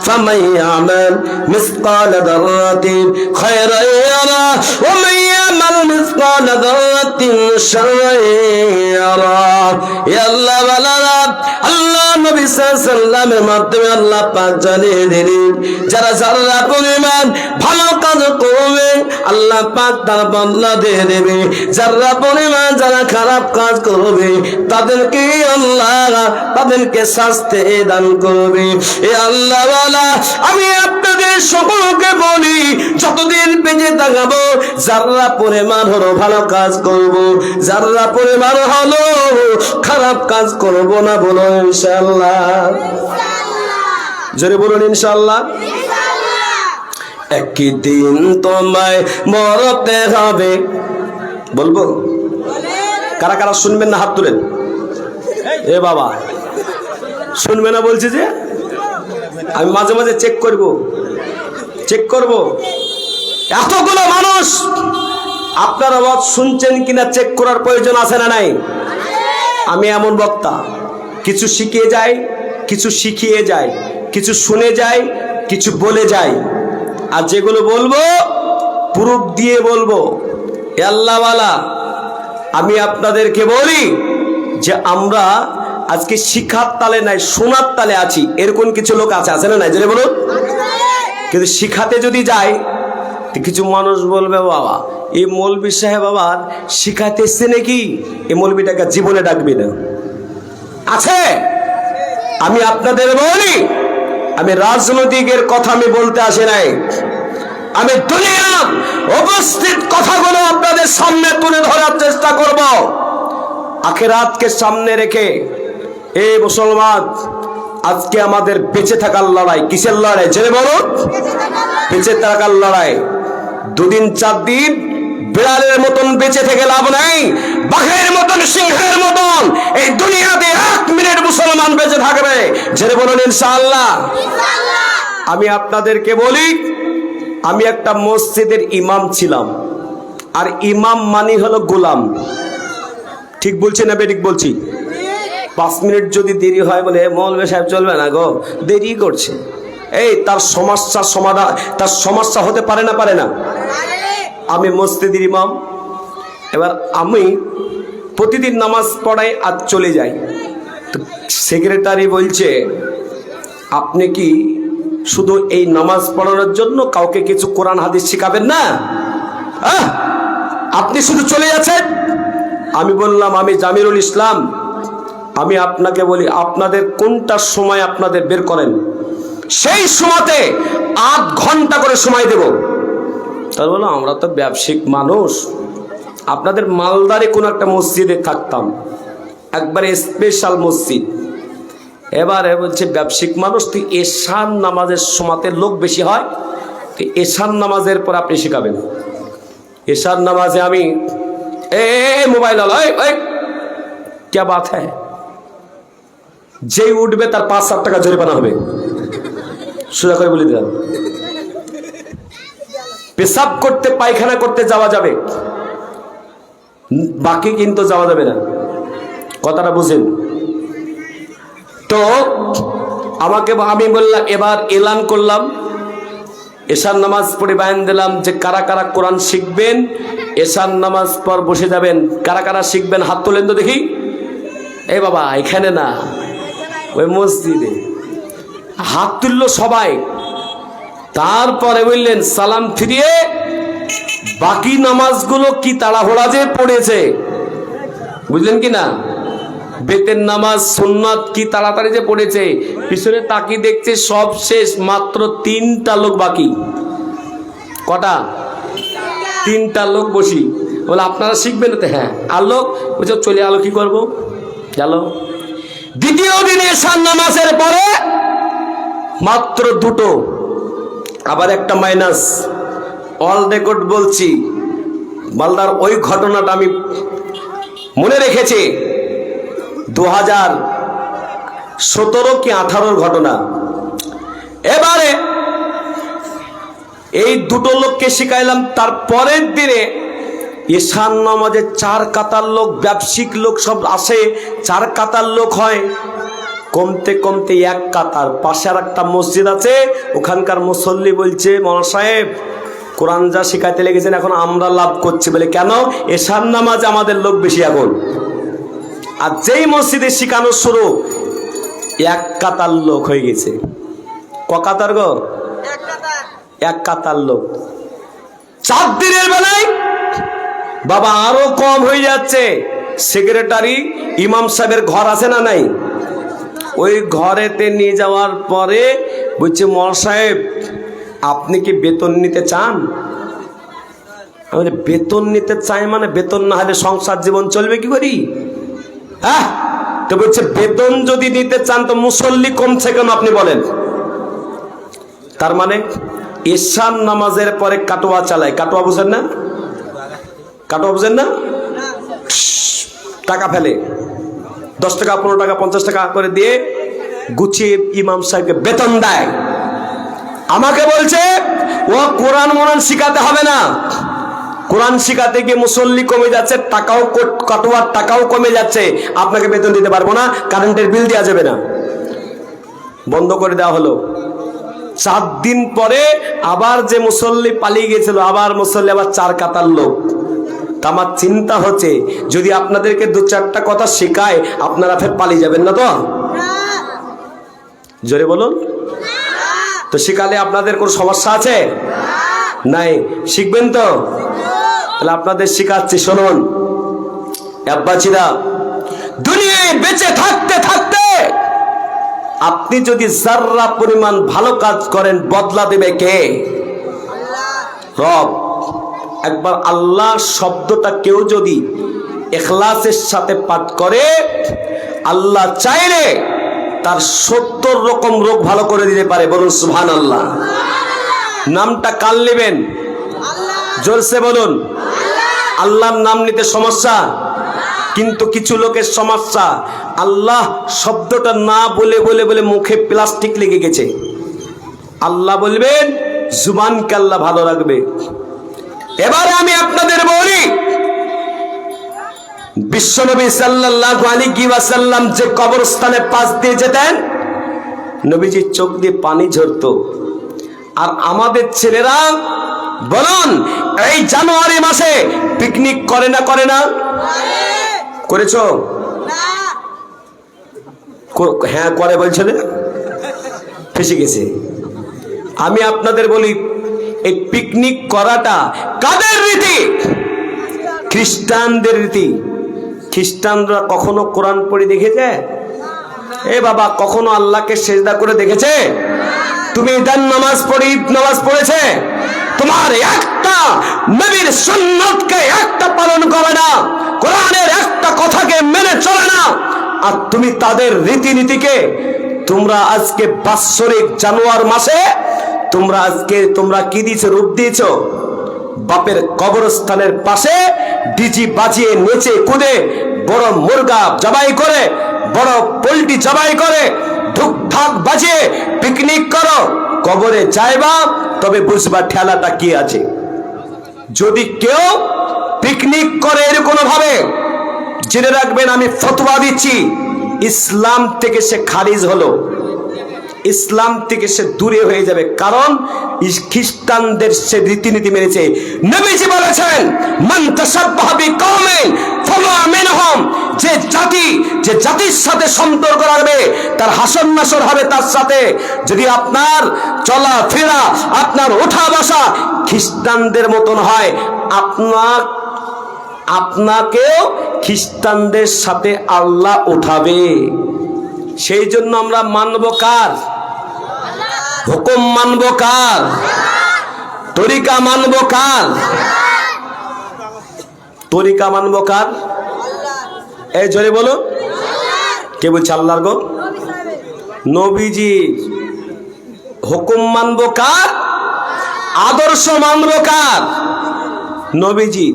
فمن يعمل مثقال ذرة خيرا يره ومن يعمل مثقال ذرة شرا يره। يا الله ولا আল্লাহ নবী সাল্লাল্লাহু আলাইহি ওয়াসাল্লামের মাধ্যমে আল্লাহ পাক জানিয়ে দিলেন, যারা যারা পরিমাণ ভালো কাজ করবে আল্লাহ পাক তার বদলা দিয়ে দেবে, যারা পরিমাণ যারা খারাপ কাজ করবে তাদেরকে আল্লাহ তাদেরকে শাস্তি দান করবে। এ আল্লাহ ওয়ালা, আমি আপনাদের সকলকে বলি, যতদিন বেঁচে থাকবো যারা পরিমাণ হলো ভালো কাজ করব, যারা পরিমাণ হলো খারাপ কাজ করব না, বলো ইনশাআল্লাহ। জোরে বলুন ইনশাআল্লাহ। একদিন তোমায় মরতে হবে, বলবো? কারা কারা শুনবেন না হাত তুলেন। এ বাবা, শুনবে না বলছে যে? আমি মাঝে মাঝে চেক করব এতগুলো মানুষ আপনার আওয়াজ শুনছেন কিনা চেক করার প্রয়োজন আছে না নাই? আমি এমন বক্তা, কিছু শিখিয়ে যায়, কিছু শিখিয়ে যায়, কিছু শুনে যায়, কিছু বলে যায়, আর যেগুলো বলবো প্রুফ দিয়ে বলবো। আল্লাহওয়ালা, আমি আপনাদেরকে বলি যে আমরা আজকে শিখার তালে নাই, শোনার তালে আছি, এরকম কিছু লোক আছে না নাই? জেনে বলুন। কিন্তু শিখাতে যদি যায় কিছু মানুষ বলবে, বাবা এই মৌলবি সাহেব আবার শিখাতে এসছে নাকি, এই মৌলবিটাকে জীবনে ডাকবি না। আছে। আমি আপনাদের বলি, আমি রাজনৈতিকের কথা আমি বলতে আসি নাই, আমি দুনিয়ার উপস্থিত কথাগুলো আপনাদের সামনে তুলে ধরার চেষ্টা করব, আখিরাতকে সামনে রেখে। এই মুসলমান, আজকে আমাদের বেঁচে থাকার লড়াই। কিসের লড়াই? জেনে বলুন। বেঁচে থাকার লড়াই। 2 দিন 4 দিন বিড়ালের মতন বেঁচে থেকে লাভ নাই, বাঘের মতন সিংহের মতন এই দুনিয়াতে 1 মিনিট মুসলমান বেঁচে থাকবে। জেনে বলুন ইনশাআল্লাহ। আমি আপনাদেরকে বলি, আমি একটা মসজিদের ইমাম ছিলাম, আর ইমাম মানি হলো গোলাম। ঠিক বলছি না বেঠিক বলছি? 5 মিনিট যদি দেরি হয় বলে মৌলভী সাহেব চলবে না গো, দেরি করছে, এই তার সমস্যার সমাধান, তার সমস্যা হতে পারে না? আমি মসজিদের ইমাম, এবার আমি প্রতিদিন নামাজ পড়াই আর চলে যাই। তো সেক্রেটারি বলছে, আপনি কি শুধু এই নামাজ পড়ানোর জন্য কাউকে কিছু কোরআন হাদিস শিখাবেন না? আপনি শুধু চলে যাচ্ছেন। আমি বললাম, আমি জামিরুল ইসলাম, আমি আপনাকে বলি, আপনাদের কোনটা সময় আপনাদের বের করেন, সেই সময়তে 8 ঘন্টা করে সময় দেব। তার বলো, আমরা তো ব্যবসায়িক মানুষ, আপনাদের মালদারে কোন একটা মসজিদে থাকতাম, একবারে স্পেশাল মসজিদ। এবারে বলছে, ব্যবসায়িক মানুষ, তুই এশার নামাজের সময়তে লোক বেশি হয়, তুই এশার নামাজের পর আপনি শিখাবেন। এশার নামাজে আমি মোবাইল क्या बात है, যেই উঠবে তার 5-7 টাকা জরিমানা হবে। সোজা করে বলে দিলাম, পেশাব করতে পায়খানা করতে যাওয়া যাবে, বাকি কিন্তু যাওয়া যাবে না। কথাটা বুঝেন তো? আমি বললাম, এবার এলান করলাম, এশার নামাজ পড়ে বায়ান দিলাম যে কারা কারা কোরআন শিখবেন, এশার নামাজ পর বসে যাবেন। কারা কারা শিখবেন হাত তোলেন তো দেখি। এ বাবা, এখানে না, ওই মসজিদে হাত তুললো সবাই। তারপরে বললেন, সালাম ফিরিয়ে বাকি নামাজগুলো কি তাড়াহুড়া যে পড়েছে, বুঝলেন কি না? বেতের নামাজ সুন্নাত কি তাড়াতাড়ি যে পড়েছে, পিছনে তাকিয়ে দেখছে সব শেষ, মাত্র 3টা লোক বাকি। কটা? 3টা লোক বসি। বলে আপনারা শিখবেন তো? হ্যাঁ। আলো বলছে চলে আলো, কি করবো গেল। দ্বিতীয় দিনে এশার নামাজের পরে মাত্র 2টো, আবার একটা মাইনাস। অল রেকর্ড বলছি, মালদার ওই ঘটনাটা আমি মনে রেখেছি, 2017 কি 18 ঘটনা। এবারে এই 2টো লোককে শিখাইলাম। তার পরের দিনে ঈশান নামাজে 4 কাতার লোক, ব্যবসায়িক লোক সব আসে, 4 কাতার লোক হয়, কমতে কমতে 1 কাতার। পাশে আর একটা মসজিদ আছে, ওখানকার মুসল্লি বলছে মৌলানা সাহেব কোরআন যা শিখাইতে লেগেছেন এখন আমরা লাভ করছি। বলে কেন? ঈশান নামাজে আমাদের লোক বেশি এখন। আর যেই মসজিদে শিখানো শুরু, 1 কাতার লোক হয়ে গেছে। ক কাতার গো? 1 কাতার লোক। 4 দিনের বেলায় বাবা আরো কম হয়ে যাচ্ছে। সেক্রেটারি ইমাম সাহেবের ঘর আছে না নাই? ওই ঘরেতে নিয়ে যাওয়ার পরে বলছে মৌলানা সাহেব আপনি কি বেতন নিতে চান? আমি বেতন নিতে চাই মানে বেতন না হলে সংসার জীবন চলবে কি করি? হ্যাঁ, তো বলছে বেতন যদি নিতে চান তো মুসল্লি কমছে কেন আপনি বলেন। তার মানে ঈশান নামাজের পরে কাটোয়া চালায়। কাটোয়া বুঝেন না? কাটোয়া বুঝেন না? টাকা ফেলে 10 টাকা 15 টাকা 50 টাকা করে দিয়ে গুছিয়ে ইমাম সাহেবকে বেতন দেয়। আমাকে বলছে ও কোরআন মোরান শিখাতে হবে না, কোরআন শিখাতে গিয়ে মুসল্লি কমে যাচ্ছে, টাকাও কাটোয়ার টাকাও কমে যাচ্ছে, আপনাকে বেতন দিতে পারবো না, কারেন্টের বিল দেওয়া যাবে না। বন্ধ করে দেওয়া হলো। 4 দিন পরে আবার যে মুসল্লি পালিয়ে গেছিল, আবার মুসল্লি আবার 4 কাতার লোক। তা আমার চিন্তা হচ্ছে যদি আপনাদেরকে 2-4টা কথা শেখায় আপনারা ফের পালিয়ে যাবেন না তো? জোরে বলুন। তো শিখালে আপনাদের কোনো সমস্যা আছে? নাই। শিখবেন তো? তাহলে আপনাদের শিখাচ্ছি, শুনুন আব্বাজিরা। দুনিয়ায় বেঁচে থাকতে থাকতে আপনি যদি যারা পরিমাণ ভালো কাজ করেন বদলা দেবে কে? রব। একবার আল্লাহ শব্দটা কেউ যদি ইখলাসের সাথে পাঠ করে, আল্লাহ চাইলে তার 70 রকম রোগ ভালো করে দিতে পারে। বলুন সুবহানাল্লাহ। নামটা কাল নেবেন? জোরসে বলুন। আল্লাহর নাম নিতে সমস্যা, কিন্তু কিছু লোকের সমস্যা আল্লাহ শব্দটা না বলে বলে বলে মুখে প্লাস্টিক লেগে গেছে। আল্লাহ বলবেন, জুবানকে আল্লাহ ভালো রাখবে। এবারে আমি আপনাদের বলি, বিশ্বনবী সাল্লাল্লাহু আলাইহি ওয়াসাল্লাম যে কবরস্থানে পাশ দিয়ে যেতেন, নবীজির চোখ দিয়ে পানি ঝরতো। আর আমাদের ছেলেরা বলুন এই জানুয়ারি মাসে পিকনিক করে না করে না? করেছো? হ্যাঁ করে বলছে না, ফেসে গেছে। আমি আপনাদের বলি এই পিকনিক করাটা কাদের রীতি? খ্রিস্টানদের রীতি। খ্রিস্টানরা কখনো কোরআন পড়ে দেখেছে? এ বাবা কখনো আল্লাহকে সেজদা করে দেখেছে? তুমি ঈদের নামাজ পড়ি, ঈদ নামাজ পড়েছে? তোমার একটা নবীর সুন্নতকে একটা পালন করে না, কোরআনের একটা কথাকে মেনে চলে না, আর তুমি তাদের রীতিনীতিকে তোমরা আজকে বাৎসরিক জানুয়ারি মাসে তোমরা কি দিয়েছো? রূপ দিয়েছো। বাপের কবরস্থানের পাশে ডিজি বাজিয়ে নেচে কুদে বড় মুরগা জবাই করে, বড় পোল্ট্রি জবাই করে, ঢুক ঢাক বাজিয়ে পিকনিক করো। কবরে যাইবা তবে বুঝবা ঠেলাটা কি আছে। যদি কেউ পিকনিক করে এরকম ভাবে, জেনে রাখবেন আমি ফতোয়া দিচ্ছি, ইসলাম থেকে সে খারিজ হলো, ইসলাম থেকে সে দূরে হয়ে যাবে। কারণ খ্রিস্টানদের সে রীতিনীতি মেনেছে। নবীজি বলেছেন মান তাশাব্বাহা বিকওমিন ফাহুয়া মিনহুম, যে জাতির সাথে সম্পর্ক রাখবে তার হাসর নাসর হবে তার সাথে। যদি আপনার চলাফেরা, আপনার ওঠা বসা খ্রিস্টানদের মতন হয়, আপনাকেও খ্রিস্টানদের সাথে আল্লাহ উঠাবে। সেই জন্য আমরা মানব কার হুকুম, মানব কার তরিকা, মানব কার তরিকা, মানব কার? এই জোরে বলো, কে বলছে? আল্লাহর গো, নবীজি হুকুম মানব কার? আদর্শ মানব কার? নবীজি।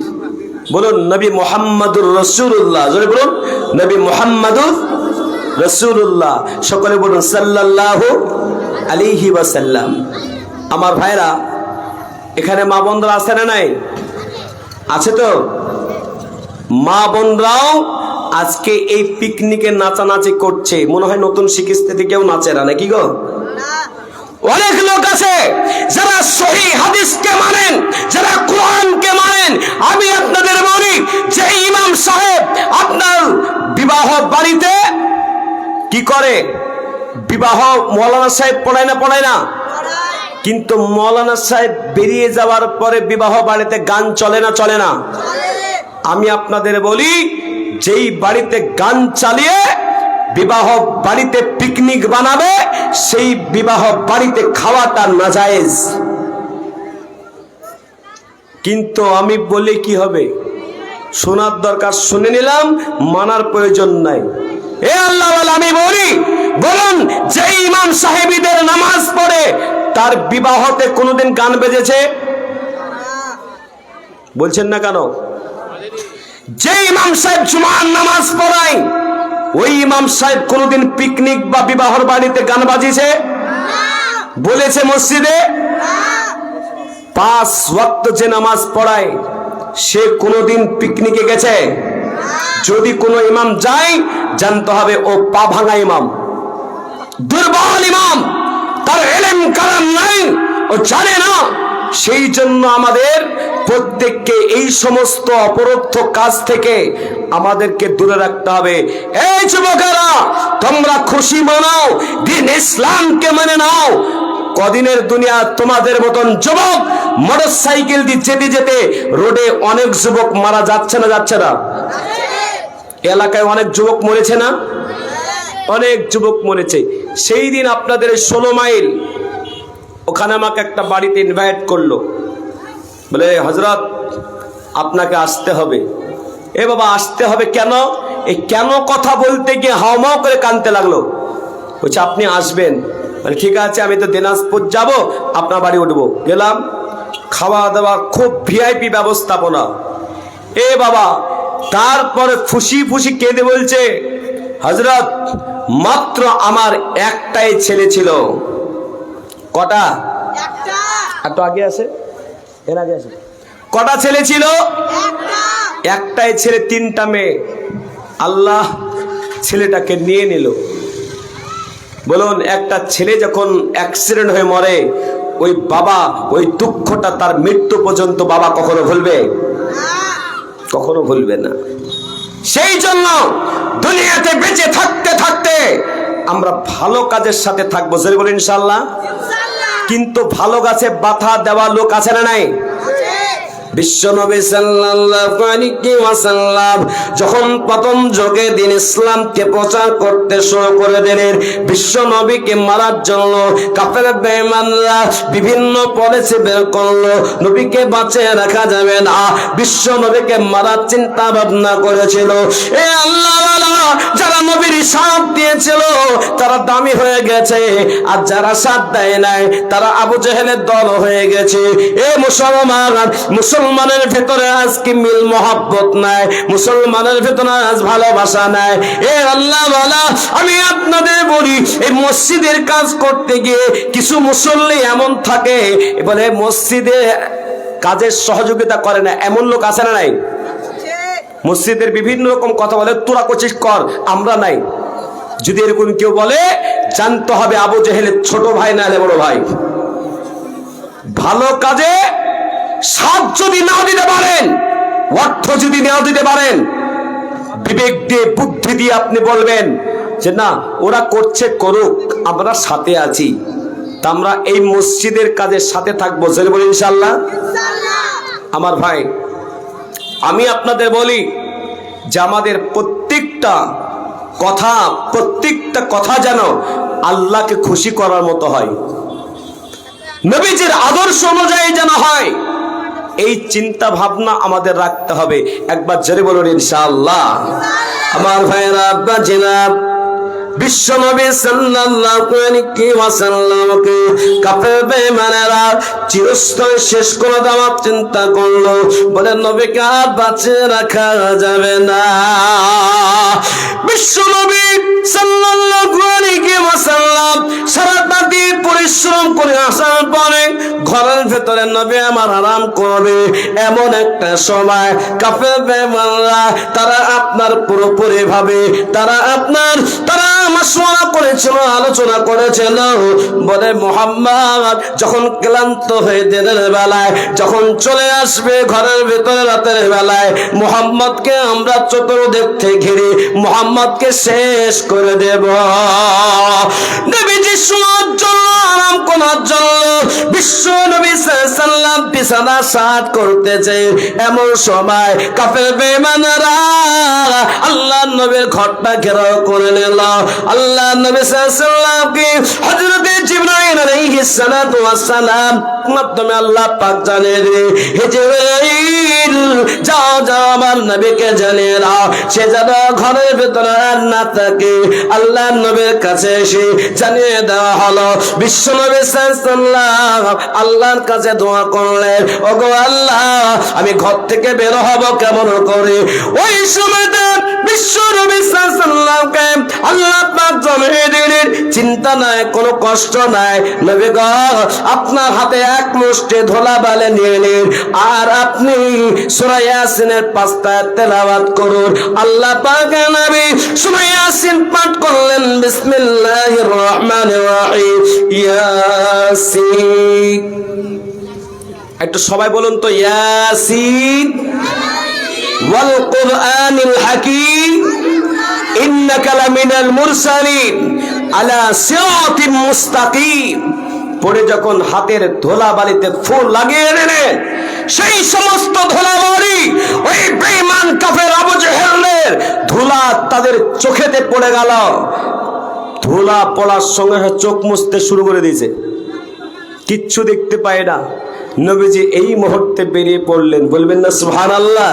বলুন নবী মুহাম্মাদুর রাসূলুল্লাহ। জোরে বলুন নবী মুহাম্মাদুর রাসূলুল্লাহ। সকলে বলুন সাল্লাল্লাহু আলাইহি ওয়াসাল্লাম। আমার ভাইরা, এখানে মা বোনরা আছে না নাই? আছে তো? মা বোনরাও আজকে এই পিকনিকে নাচানাচি করছে। মনে হয় নতুন শিখিস্তিতে কেউ নাচে না, নাকি গো? অনেক লোক আছে যারা সহিহ হাদিসকে মানেন, যারা কোরআনকে মানেন। আমি আপনাদের বলি যে ইমাম সাহেব আপনার বিবাহ বাড়িতে কি করে? বিবাহ মৌলানা সাহেব পড়ায় না? পড়ায় না? কিন্তু মৌলানা সাহেব বেরিয়ে যাওয়ার পরে বিবাহ বাড়িতে গান চলে না? চলে না? আমি আপনাদের বলি, যেই বাড়িতে গান চালিয়ে বিবাহ বাড়িতে পিকনিক বানাবে, সেই বিবাহ বাড়িতে খাওয়াটা নাজায়েজ। কিন্তু আমি বলি কি হবে? শোনার দরকার শুনে নিলাম, মানার প্রয়োজন নাই। এ আল্লাহ, আমি বলি, বলুন যে ইমাম সাহেবীদের নামাজ পড়ে তার বিবাহতে কোনোদিন গান বেজেছে? বলছেন না কেন? যে ইমাম সাহেব জুমার নামাজ পড়ায় ওই ইমাম সাহেব কোনোদিন পিকনিক বা বিবাহর বাড়িতে গান বাজিয়েছে? বলেছে মসজিদে? 5 ওয়াক্ত যে নামাজ পড়ায় সে কোনোদিন পিকনিকে গেছে? যদি কোনো ইমাম যায়, জানতে হবে ও পা ভাঙা ইমাম, দুর্বল ইমাম, তার ইলম কালাম নাই, ও জানে না। সেই জন্য আমাদের প্রত্যেককে এই সমস্ত অপরাধ কাজ থেকে আমাদেরকে দূরে রাখতে হবে। এই যুবকেরা, তোমরা খুশি মানাও, দিন ইসলামকে মেনে নাও। কদিনের দুনিয়া তোমাদের মতন যুবক মোটরসাইকেল দিয়ে যেতে যেতে রোডে অনেক যুবক মারা যাচ্ছে না? যাচ্ছে না? এলাকায় অনেক যুবক মরেছে না? অনেক যুবক মরেছে। সেই দিন আপনাদের 16 মাইল ওখানে আমাকে একটা বাড়িতে ইনভাইট করলো, বলে হযরত আপনাকে আসতে হবে। এ বাবা, আসতে হবে কেন? এই কেন কথা বলতে গিয়ে হাওমাও করে কাঁদতে লাগলো। বলছে আপনি আসবেন। মানে ঠিক আছে, আমি তো দিনাজপুর যাব, আপনার বাড়ি উঠবো। গেলাম, খাওয়া দাওয়া খুব ভিআইপি ব্যবস্থাপনা। এ বাবা, তারপরে ফুসি ফুসি কেঁদে বলছে হযরত মাত্র আমার একটাই ছেলে ছিল। কটা? একটা। একটু আগে আছে, এর আগে আছে। কটা ছেলে ছিল? একটাই ছেলে, 3টা মেয়ে। আল্লাহ ছেলেটাকে নিয়ে নিল। বলুন, একটা ছেলে যখন অ্যাক্সিডেন্ট হয়ে মরে, ওই বাবা ওই দুঃখটা তার মৃত্যু পর্যন্ত বাবা কখনো ভুলবে? কখনো ভুলবে না। সেই জন্য দুনিয়াতে বেঁচে থাকতে থাকতে আমরা ভালো কাজের সাথে থাকবো, জোরে বলি ইনশাআল্লাহ। কিন্তু ভালো গাছে বাধা দেওয়া লোক আছে না নাই? বিশ্বনবী সাল্লাল্লাহু আলাইহি ওয়াসাল্লাম যখন প্রথম যুগে দিন ইসলামকে প্রচার করতে শুরু করে দিলেন, বিশ্বনবীকে মারার জন্য কাফের বেঈমানরা বিভিন্ন পলিসি বের করলো। নবীকে বাঁচিয়ে রাখা যাবে না, বিশ্বনবীকে মারার চিন্তা ভাবনা করেছিল। এ আল্লাহওয়ালা, যারা নবীর সাথ দিয়েছিল তারা দামি হয়ে গেছে, আর যারা সাথ দেয় নাই তারা আবু জেহেলের দল হয়ে গেছে। এ মুসলমানের ভেতরে আজকে মিল মহব্বত নাই, মুসলমানের ভেতরে আজ ভালোবাসা নাই। এ আল্লাহ ওয়ালা, আমি আপনাদের বলি, এই মসজিদের কাজ করতে গিয়ে কিছু মুসল্লি এমন থাকে, বলে মসজিদে কাজের সহযোগিতা করে না, এমন লোক আছে না নাই? মসজিদের বিভিন্ন রকম কথা বলে, তোরা কোচিস কর, আমরা নাই। যদি এরকম কেউ বলে, জানতে হবে আবু জেহেলের ছোট ভাই না হলে বড় ভাই। ভালো কাজে সাথ যদি না দিতে পারেন, অর্থ যদি না দিতে পারেন, বিবেক দিয়ে বুদ্ধি দিয়ে আপনি বলবেন যে না, ওরা করছে করুক, আমরা সাথে আছি। তা আমরা এই মসজিদের কাজের সাথে থাকবো, জোরে বলি ইনশাআল্লাহ। আমার ভাই, আমি আপনাদের বলি যে আমাদের প্রত্যেকটা কথা যেন আল্লাহকে খুশি করার মতো হয়, নবীজির আদর্শ অনুযায়ী যেন হয়, এই চিন্তা ভাবনা আমাদের রাখতে হবে। একবার জোরে বলুন ইনশাআল্লাহ। আমার ভাইরা, আব্বা জিনাব, বিশ্ব নবী সাল্লাল্লাহু আলাইহি ওয়াসাল্লামকে কাফের বেঈমানেরা চিরস্থায়ী শেষ করে দেওয়ার চিন্তা করলো। বলে নবীকে আর বাঁচিয়ে রাখা যাবে না। বিশ্ব নবী সাল্লাল্লাহু আলাইহি ওয়াসাল্লাম সারাটা দিন পরিশ্রম করে আসার পরে ঘরের ভেতরে নবী আমার আরাম করবে, এমন একটা সময় কাফের বেঈমানরা তারা আপনার পুরোপুরি ভাবে তারা মাশওয়ারা করেছিল, আলোচনা করেছিল। বলে মুহাম্মদ যখন ক্লান্ত হয়ে দিনের বেলায় যখন চলে আসবে ঘরের ভেতরে রাতের বেলায়, মুহাম্মদকে আমরা চতুর্দিক থেকে ঘিরে মুহাম্মদকে শেষ করে দেব। নবীজি শোয়ার জন্য, আরাম করার জন্য বিশ্ব নবী সাল্লাল্লাহু আলাইহি ওয়াসাল্লাম বিছানা সাজ করতেছে, এমন সময় কাফের বেঈমানরা আল্লাহর নবীর ঘরটা ঘেরাও করে নিল। আল্লাহ নবী সাল্লাল্লাহু আলাইহি ওয়াসাল্লামকে হযরতে জিবরাইল আলাইহিস সালাতু ওয়াস সালাম মাধ্যমে আল্লাহ পাক জানিয়ে দিলেন, হে জিবরাইল যাও আমার নবীকে জানিয়ে দাও সে যেন ঘরের ভিতরে আর না থাকে। আল্লাহ নবীর কাছে এসে জানিয়ে দেওয়া হলো। বিশ্ব নবী সাল্লাল্লাহু আল্লাহর কাছে দোয়া করলেন, ওগো আল্লাহ আমি ঘর থেকে বের হব কেমন করে? ওই সময়তে বিশ্ব নবী সাল্লাল্লাহুকে আল্লাহ পাক জানিয়ে দিলেন, চিন্তা নাই, কোনো কষ্ট নাই নবী গো, আপনার হাতে এক মুষ্টি ধুলা বালি নিয়ে নিন আর আপনি সূরা ইয়াসিনের 5টা তেলাওয়াত করুন। আল্লাহ পাক নবী সূরা ইয়াসিন পাঠ করলেন। বিসমিল্লাহির রহমানির রহিম, ইয়াসিন। একটু সবাই বলুন তো, ইয়াসিন ওয়াল কুরআনিল হাকীম ইন্নাকা লামিনাল মুরসালিন আলা সিরাতিম মুস্তাকিম। পরে যখন হাতের ধোলা বালিতে ফুল লাগিয়ে দিলেন, সেই সমস্ত ধোলা বালি ওই বেঈমান কাফের আবু জেহেলের ধুলা তাদের চোখেতে পড়ে গেল। ধুলা পড়ার সঙ্গে চোখ মুছতে শুরু করে দিয়েছে, কিচ্ছু দেখতে পায় না। নবীজি এই মুহূর্তে বেরিয়ে পড়লেন, বলবেন না সুবহানাল্লাহ,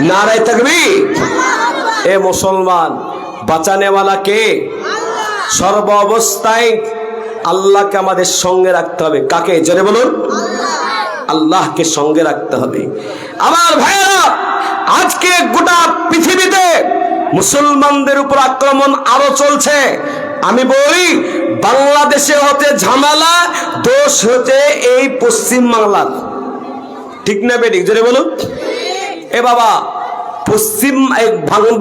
নারায়ে তাকবীর। এ মুসলমান, বাঁচানেওয়ালা কে? সর্ব অবস্থায় আল্লাহকে আমাদের সঙ্গে রাখতে হবে। কাকে? জোরে বলুন, আল্লাহকে সঙ্গে রাখতে হবে। আমার ভাইয়েরা, আজকে গোটা পৃথিবীতে মুসলমানদের উপর আক্রমণ আরো চলছে। আমি বলি বাংলাদেশে হতে ঝামেলা, দোষ হতে এই পশ্চিম বাংলার। ঠিক না বেঠিক? জোরে বলুন। এ বাবা, পশ্চিম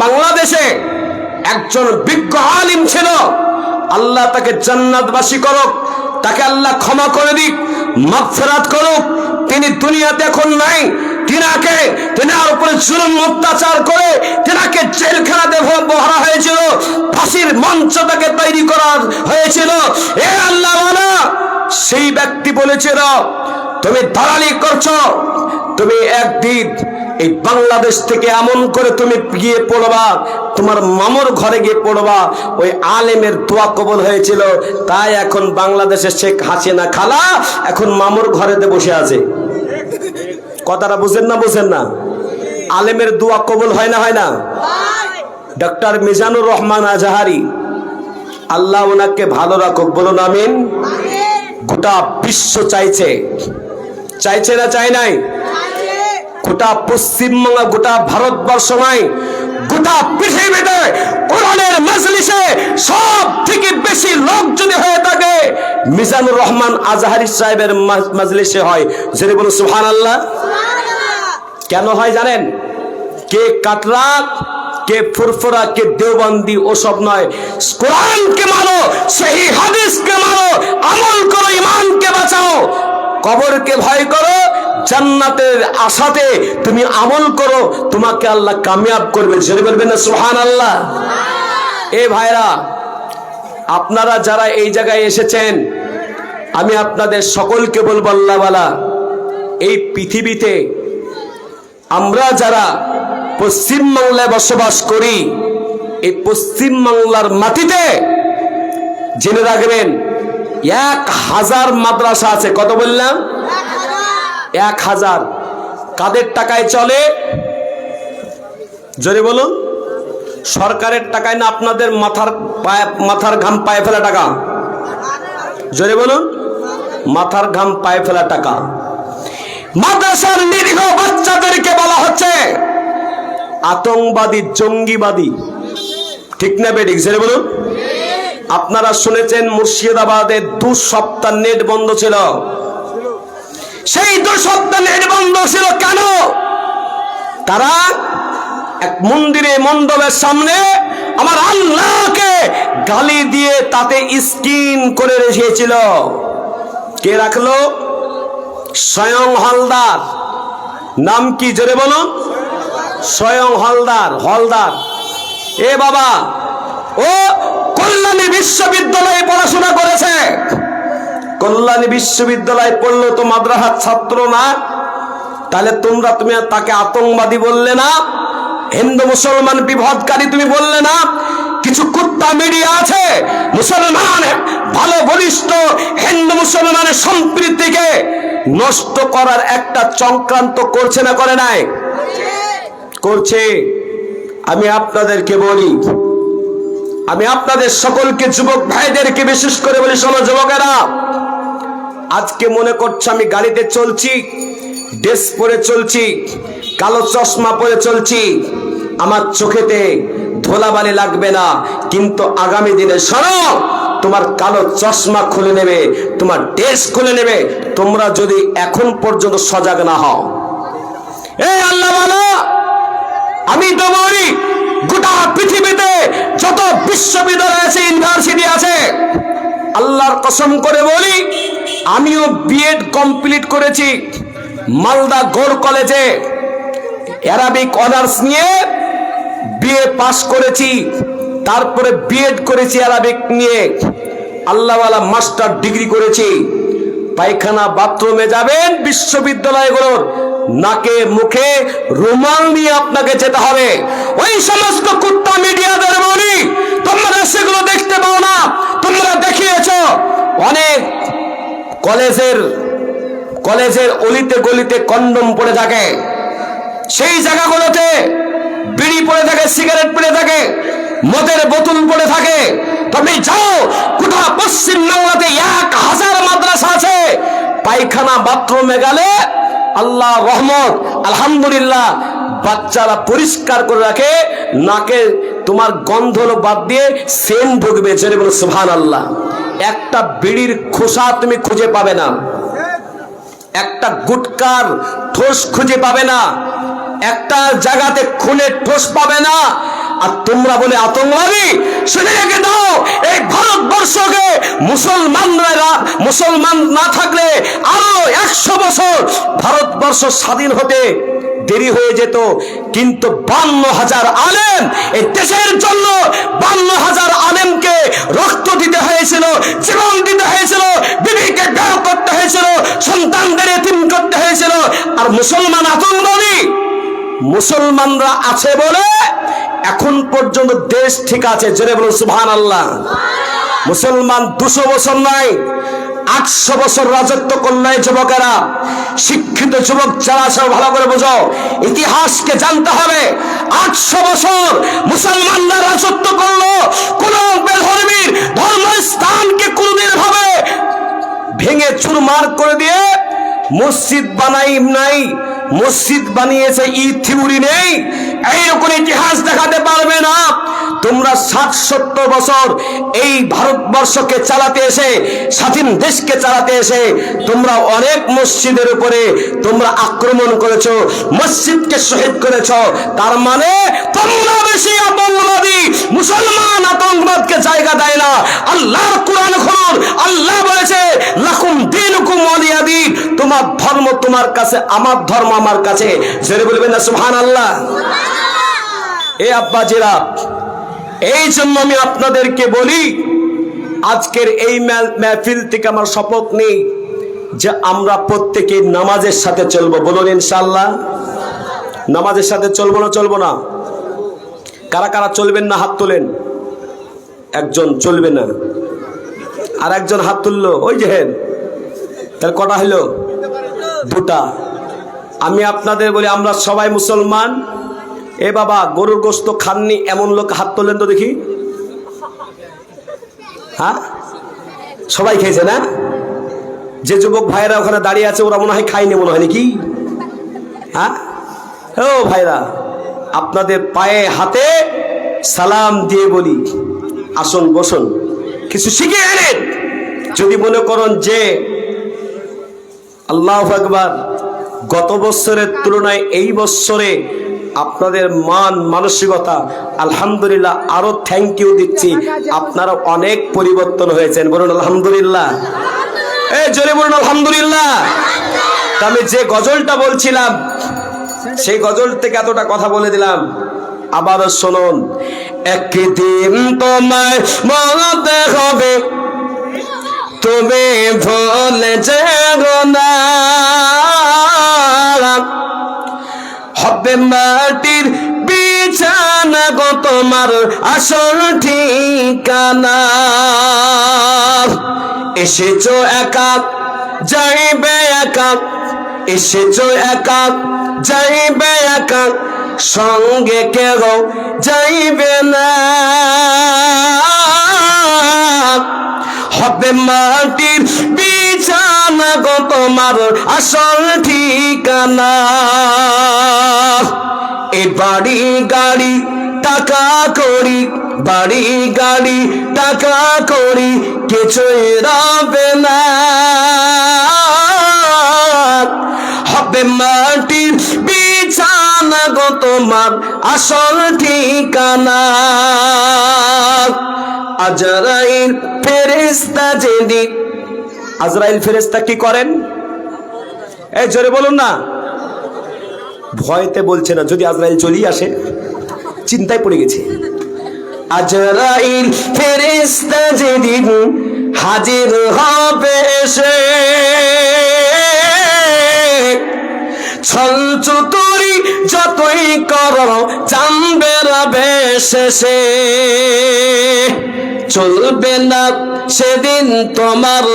বাংলাদেশে একজন বিজ্ঞ আলিম ছিল, আল্লাহ তাকে জান্নাতবাসী করুক, তাকে আল্লাহ ক্ষমা করে দিক, মাগফিরাত করুক। তিনি দুনিয়াতে এখন নাই। তিনার উপরে জুলুম অত্যাচার করে তিনাকে জেলখানাতে ভরা হয়েছিল, ফাঁসির মঞ্চ তাকে তৈরি করা হয়েছিল। এ আল্লাহ ওয়ালা, সেই ব্যক্তি বলেছিল তুমি দালালি করছো, তুমি একদিন এই বাংলাদেশ থেকে এমন করে তুমি গিয়ে পড়বা, তোমার মামুর ঘরে গিয়ে পড়বা। ওই আলেমের দোয়া কবুল হয়েছিল, তাই এখন বাংলাদেশের শেখ হাসিনা খালা এখন মামুর ঘরেতে বসে আছে। কথাটা বুঝেন না? আলেমের দোয়া কবুল হয় না? হয় না? ডক্টর মিজানুর রহমান আজহারি, আল্লাহ ওনাকে ভালো রাখুক, বলুন আমিন। গোটা বিশ্ব চাইছে না চাই নাই? গোটা পশ্চিমবঙ্গ, গোটা ভারতবর্ষ নয়, গোটা পৃথিবীতে কোরআনের মাজলিসে সব থেকে বেশি লোক যদি হয়ে থাকে মিজানুর রহমান আজহারি সাহেবের মাজলিসে হয়। যদি বলুন সুবহানাল্লাহ। কেন হয় জানেন? কে কাটরা, কে ফুরফুরা, কে দেওবন্দি ওসব নয়। কোরআনকে মানো, সহি হাদিসকে মানো, আমল করো, ঈমানকে বাঁচাও, কবরকে ভয় করো, জান্নাতের আশাতে তুমি আমল করো, তোমাকে আল্লাহ কামিয়াব করবে। জোরে বলবেন না সুবহানাল্লাহ। এ ভাইরা, আপনারা যারা এই জায়গায় এসেছেন, আমি আপনাদের সকলকে বলবো আল্লাহওয়ালা, এই পৃথিবীতে আমরা যারা পশ্চিম বাংলায় বসবাস করি, এই পশ্চিম বাংলার মাটিতে জেনে রাখবেন 1000 মাদ্রাসা আছে। কত বললাম? 1000। কাদের টাকায় চলে? জোরে বলুন। সরকারের টাকায় না আপনাদের মাথার ঘাম পায়ে ফেলা টাকা? জোরে বলুন। মাথার ঘাম পায়ে ফেলা টাকা। মাদ্রাসার নিরীহ বাচ্চাদেরকে বলা হচ্ছে আতঙ্কবাদী, জঙ্গিবাদী। ঠিক না বেঠিক? জোরে বলুন। আপনারা শুনেছেন মুর্শিদাবাদে 2 সপ্তাহ নেট বন্ধ ছিল। সেই 2 সপ্তাহ নেট বন্ধ ছিল কেন? তারা এক মন্দিরে মণ্ডপের সামনে আমার আল্লাহকে গালি দিয়ে তাতে স্ক্রিন করে রেখেছিল। কে রাখলো? স্বয়ং হলদার। নাম কি? জোরে বলুন। স্বয়ং হলদার। এ বাবা, ও কল্যাণী বিশ্ববিদ্যালয়ে পড়াশোনা করেছে। কল্যাণী বিশ্ববিদ্যালয়ে পড়লো তো মাদ্রাসার ছাত্র না? তাহলে তুমি তাকে আতঙ্কবাদী বললে না? হিন্দু মুসলমান বিভেদকারী তুমি বললে না? কিছু কুত্তা মিডিয়া আছে মুসলমান ভালো বলিষ্ঠ হিন্দু মুসলমানের সম্প্রীতিকে নষ্ট করার একটা চক্রান্ত করছে না করে নাই? করছে। আমি আপনাদেরকে বলি, আমি আপনাদের সকলকে, যুবক ভাইদেরকে বিশেষ করে বলি, শোনো যুবকেরা, আজকে মনে করছে আমি গাড়িতে চলছি, ড্রেস পরে চলছি, কালো চশমা পরে চলছি, আমার চোখেতে ধুলাবালি লাগবে না। কিন্তু আগামী দিনে শোনো, তোমার কালো চশমা খুলে নেবে, তোমার ড্রেস খুলে নেবে, তোমরা যদি এখন পর্যন্ত সজাগ না হও। এই আল্লাহ বলো, আমি তো বলি গোটা পৃথিবীতে যত বিশ্ববিদ্যালয় আছে, ইউনিভার্সিটি আছে, আল্লাহর কসম করে বলি, আমিও বিএড কমপ্লিট করেছি মালদা গৌড় কলেজে। অ্যারাবিক অনার্স নিয়ে বিএ পাস করেছি, তারপরে বিএড করেছি অ্যারাবিক নিয়ে, আল্লাহওয়ালা মাস্টার ডিগ্রি করেছি। পায়খানা বাথরুমে যাবেন বিশ্ববিদ্যালয়গুলোর, নাকে মুখে রুমাল নিয়ে আপনাকে যেতে হবে। ওই সমস্ত কুত্তা মিডিয়াদের বলি, তোমরা সেগুলো দেখতে পাও না। তোমরা দেখিয়েছো অনেক কলেজের অলিতে গলিতে কন্ডম পড়ে থাকে, সেই জায়গাগুলোতে বিড়ি পড়ে থাকে, সিগারেট পড়ে থাকে, মদের বোতল পড়ে থাকে। তুমি যাও, গোটা পশ্চিম বাংলাতে 1000 মাদ্রাসা আছে। পায়খানা বাথরুমে গেলে আল্লাহ রহমত, আলহামদুলিল্লাহ, বাচ্চারা পরিষ্কার করে রাখে, নাকে তোমার গন্ধ বাদ দিয়ে সেন ঢুকবে। যেটা বলো সুবহানাল্লাহ। একটা বিড়ির খোসা তুমি খুঁজে পাবে না, একটা গুটকার ঠোস খুঁজে পাবে না, একটা জায়গাতে খুনের ঠোস পাবে না। আর তোমরা বলে আতঙ্কবাদী। শুনে রেখে দাও, এই ভারতবর্ষকে মুসলমান না থাকলে আরো 100 বছর ভারতবর্ষ স্বাধীন হতে দেরি হয়ে যেত। কিন্তু 52,000 আলেম এই দেশের জন্য, 52,000 আলেমকে রক্ত দিতে হয়েছিল, জীবন দিতে হয়েছিল, বিবিকে বিয়ে করতে হয়েছিল, সন্তানদের এতিম করতে হয়েছিল। আর মুসলমান আতঙ্কবাদী। মুসলমানরা আছে বলে এখন পর্যন্ত দেশ ঠিক আছে। জোরে বলুন সুবহানাল্লাহ। মুসলমান 200 বছর নয়, 800 বছর রাজত্ব করলো এই যুবকেরা। শিক্ষিত যুবক যারা সব ভালো করে বোঝো, ইতিহাসকে জানতে হবে। 800 বছর মুসলমানরা রাজত্ব করলো। কোন বেধর্মীর ধর্মস্থানকে কোনদিন ভাবে ভেঙে চুরমার করে দিয়ে মসজিদ নাই, মসজিদ বানিয়েছে ই থিওরি নেই, এইরকম ইতিহাস দেখাতে পারবে না। তোমরা 60-70 বছর এই ভারতবর্ষকে চালাতে এসে, স্বাধীন দেশকে চালাতে এসে তোমরা অনেক মসজিদের উপরে তোমরা আক্রমণ করেছো, মসজিদকে শহীদ করেছো। তার মানে তোমরা বেশি আতঙ্কবাদী। মুসলমান আতঙ্কবাদকে জায়গা দেয় না। আল্লাহর কোরআন খুলুন, আল্লাহ বলেছে লাকুম দীনুকুম ওয়ালিয়া দীন, তোমার ধর্ম তোমার কাছে, আমার ধর্ম আমার কাছে। জোরে বলবেন না সুবহানাল্লাহ। এ আব্বাজিরা, এই জন্য আমি আপনাদেরকে বলি, আজকের এই মাহফিল থেকে আমার শপথ নেই যে আমরা প্রত্যেকে নামাজের সাথে চলবো। বলুন ইনশাআল্লাহ। নামাজের সাথে চলবো না চলবো না? কারা কারা চলবেন না হাত তোলেন। একজন চলবে না, আর একজন হাত তুললো, ওই যে হেন। তাহলে কটা হইল? দুটা। আমি আপনাদের বলি, আমরা সবাই মুসলমান। এ বাবা, গরুর গোশত খাননি এমন লোক হাত তোলেন তো দেখি। হ্যাঁ, সবাই খেয়েছে না? যে যুবক ভাইরা ওখানে দাঁড়িয়ে আছে ওরা মনে হয় খায়নি, মনে হয় নাকি? হ্যাঁ ও ভাইরা, আপনাদের পায়ে হাতে সালাম দিয়ে বলি, আসুন বসুন, কিছু শিখে আনেন। যদি মনে করেন যে আল্লাহু আকবার, গত বছরের তুলনায় এই বছরে আপনাদের মান মানসিকতা আলহামদুলিল্লাহ আরো থ্যাংক ইউ দিচ্ছি, আপনারা অনেক পরিবর্তন হয়েছেন। বলুন আলহামদুলিল্লাহ। এই জোরে বলুন আলহামদুলিল্লাহ। আমি যে গজলটা বলছিলাম সেই গজল থেকে এতটা কথা বলে দিলাম, আবারও শুনুন। একদিন তোমায় মরতে হবে, তুমি ভুলে যেও না, হবে মাটির বিছানা গো তোমার আসল ঠিকানা। এসেছো একা যাইবে একা, এসেছো একা যাইবে একা, সঙ্গে কেউ যাইবে না। হবে মাটির বিছানা গো তোমার আসল ঠিকানা। এ বাড়ি গাড়ি টাকা করি, বাড়ি গাড়ি টাকা করি, কিছুই রবে না। হবে মাটির বিছানা গো তোমার আসল ঠিকানা। আজরাইল ফেরেশতা যেদিন, আজরাইল ফেরেশতা কি করেন? এই জোরে বলুন না, ভয়তে বলছে না। যদি আজরাইল চলেই আসে, চিন্তায় পড়ে গেছে। আজরাইল ফেরেশতা যেদিন হাজির হবে এসে, ছলচতুরি যতই করো জানবে রবে শেষে। চলবে না সেদিন তোমার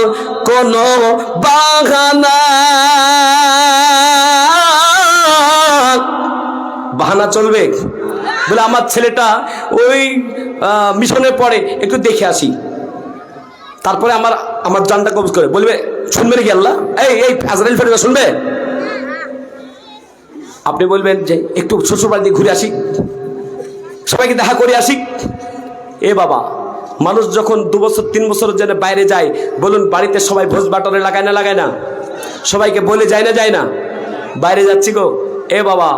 কোনো বাহানা, বাহানা চলবে? বলে আমার ছেলেটা ওই মিশনে পড়ে, একটু দেখে আসি, তারপরে আমার আমার জানটা কবজ করে। বলবে শুনবে নাকি আল্লাহ? এই এই আজরাইল ফেরেশতা শুনবে? আপনি বলবেন যে একটু শ্বশুর বাড়ি দিয়ে ঘুরে আসি, সবাইকে দেখা করে আসি। এ বাবা, মানুষ যখন 2 বছর 3 বছরের জন্য বাইরে যায়, বলুন বাড়িতে সবাই ভোজ বাটরে লাগায় না লাগায় না? সবাইকে বলে যায় না যায় না? বাইরে যাচ্ছি গো। এ বাবা,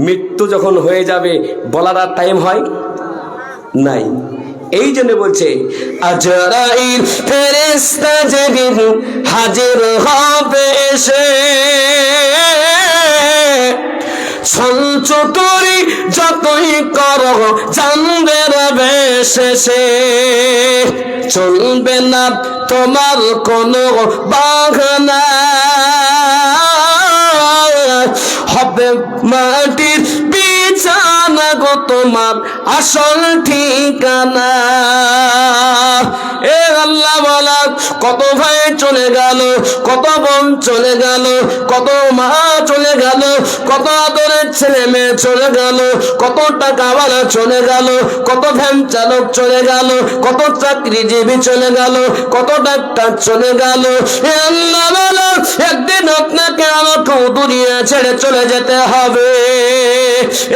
মৃত্যু যখন হয়ে যাবে বলার আর টাইম হয় নাই। এই জন্য বলছে আজরাইল ফেরেশতা যেদিন হাজির হবে এসে, ছলচতুরি যতই করো জানবে রবে শেষে। চলবে না তোমার কোনো বাহানা, হবে মাটির বিছানা গো তোমার আসল ঠিকানা। এ আল্লাহ বলা, কত ভাই চলে গেল, কত বোন চলে গেল, কত মা চলে গেল, কত আদরের ছেলে মেয়ে চলে গেল, কত টাকাওয়ালা চলে গেল, কত ভ্যান চালক চলে গেল, কত চাকরিজীবী চলে গেল, কত ডাক্তার চলে গেল। এ আল্লাহ বলা, একদিন আপনাকে আমাকেও দুনিয়া ছেড়ে চলে যেতে হবে।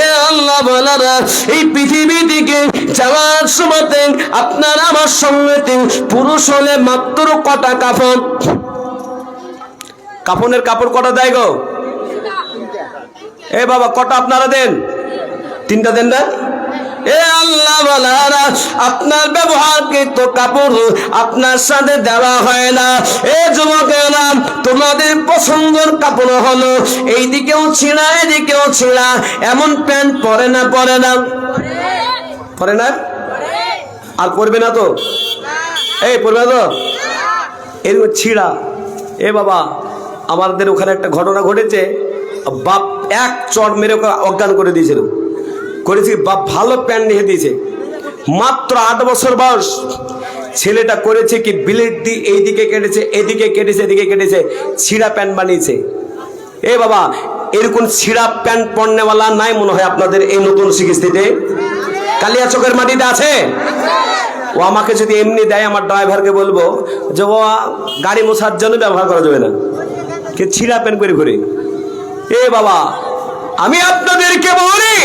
এ আল্লাহ বলারা, এই পৃথিবী থেকে যাওয়ার সময়তে আপনার আমার সঙ্গে পুরুষ হলে মাত্র কটা কাফন? কাফনের কাপড় কটা দেয় গো? এ বাবা, কটা আপনারা দেন? 3টা দেন না? এ আল্লাহ বলারা, আপনার ব্যবহারকৃত কাপড় আপনার সাথে দেওয়া হয় না। এ যুবকেরা, তোমাদের পছন্দের কাপড় হলো এইদিকেও ছিঁড়া এদিকেও ছিঁড়া, এমন প্যান্ট পরে না? পরে না? পরে না? আর পরবে না তো? এই পরবে না তো? এরকম ছিঁড়া। এ বাবা, আমাদের ওখানে একটা ঘটনা ঘটেছে। বাপ এক চড় মেরে ওকে অজ্ঞান করে দিয়েছিল। করেছি বাপ ভালো প্যান্ট নিয়ে দিয়েছে, মাত্র 8 বছর বয়স। ছেলেটা করেছে কি বিলেট দিয়ে এইদিকে কেটেছে, এদিকে কেটেছে, এদিকে কেটেছে, ছিঁড়া প্যান্ট বানিয়েছে। এ বাবা, এরকম ছিঁড়া প্যান্ট পরনেওয়ালা নাই মনে হয় আপনাদের এই নতুন চিকিৎসাতে? কালিয়া চকের মাটিতে আছে? ও আমাকে যদি এমনি দেয়, আমার ড্রাইভারকে বলবো যে ও গাড়ি মোছার জন্য ব্যবহার করা যাবে না, কে ছিঁড়া প্যান্ট করে ঘুরে। এ বাবা, আমি আপনাদেরকে বলি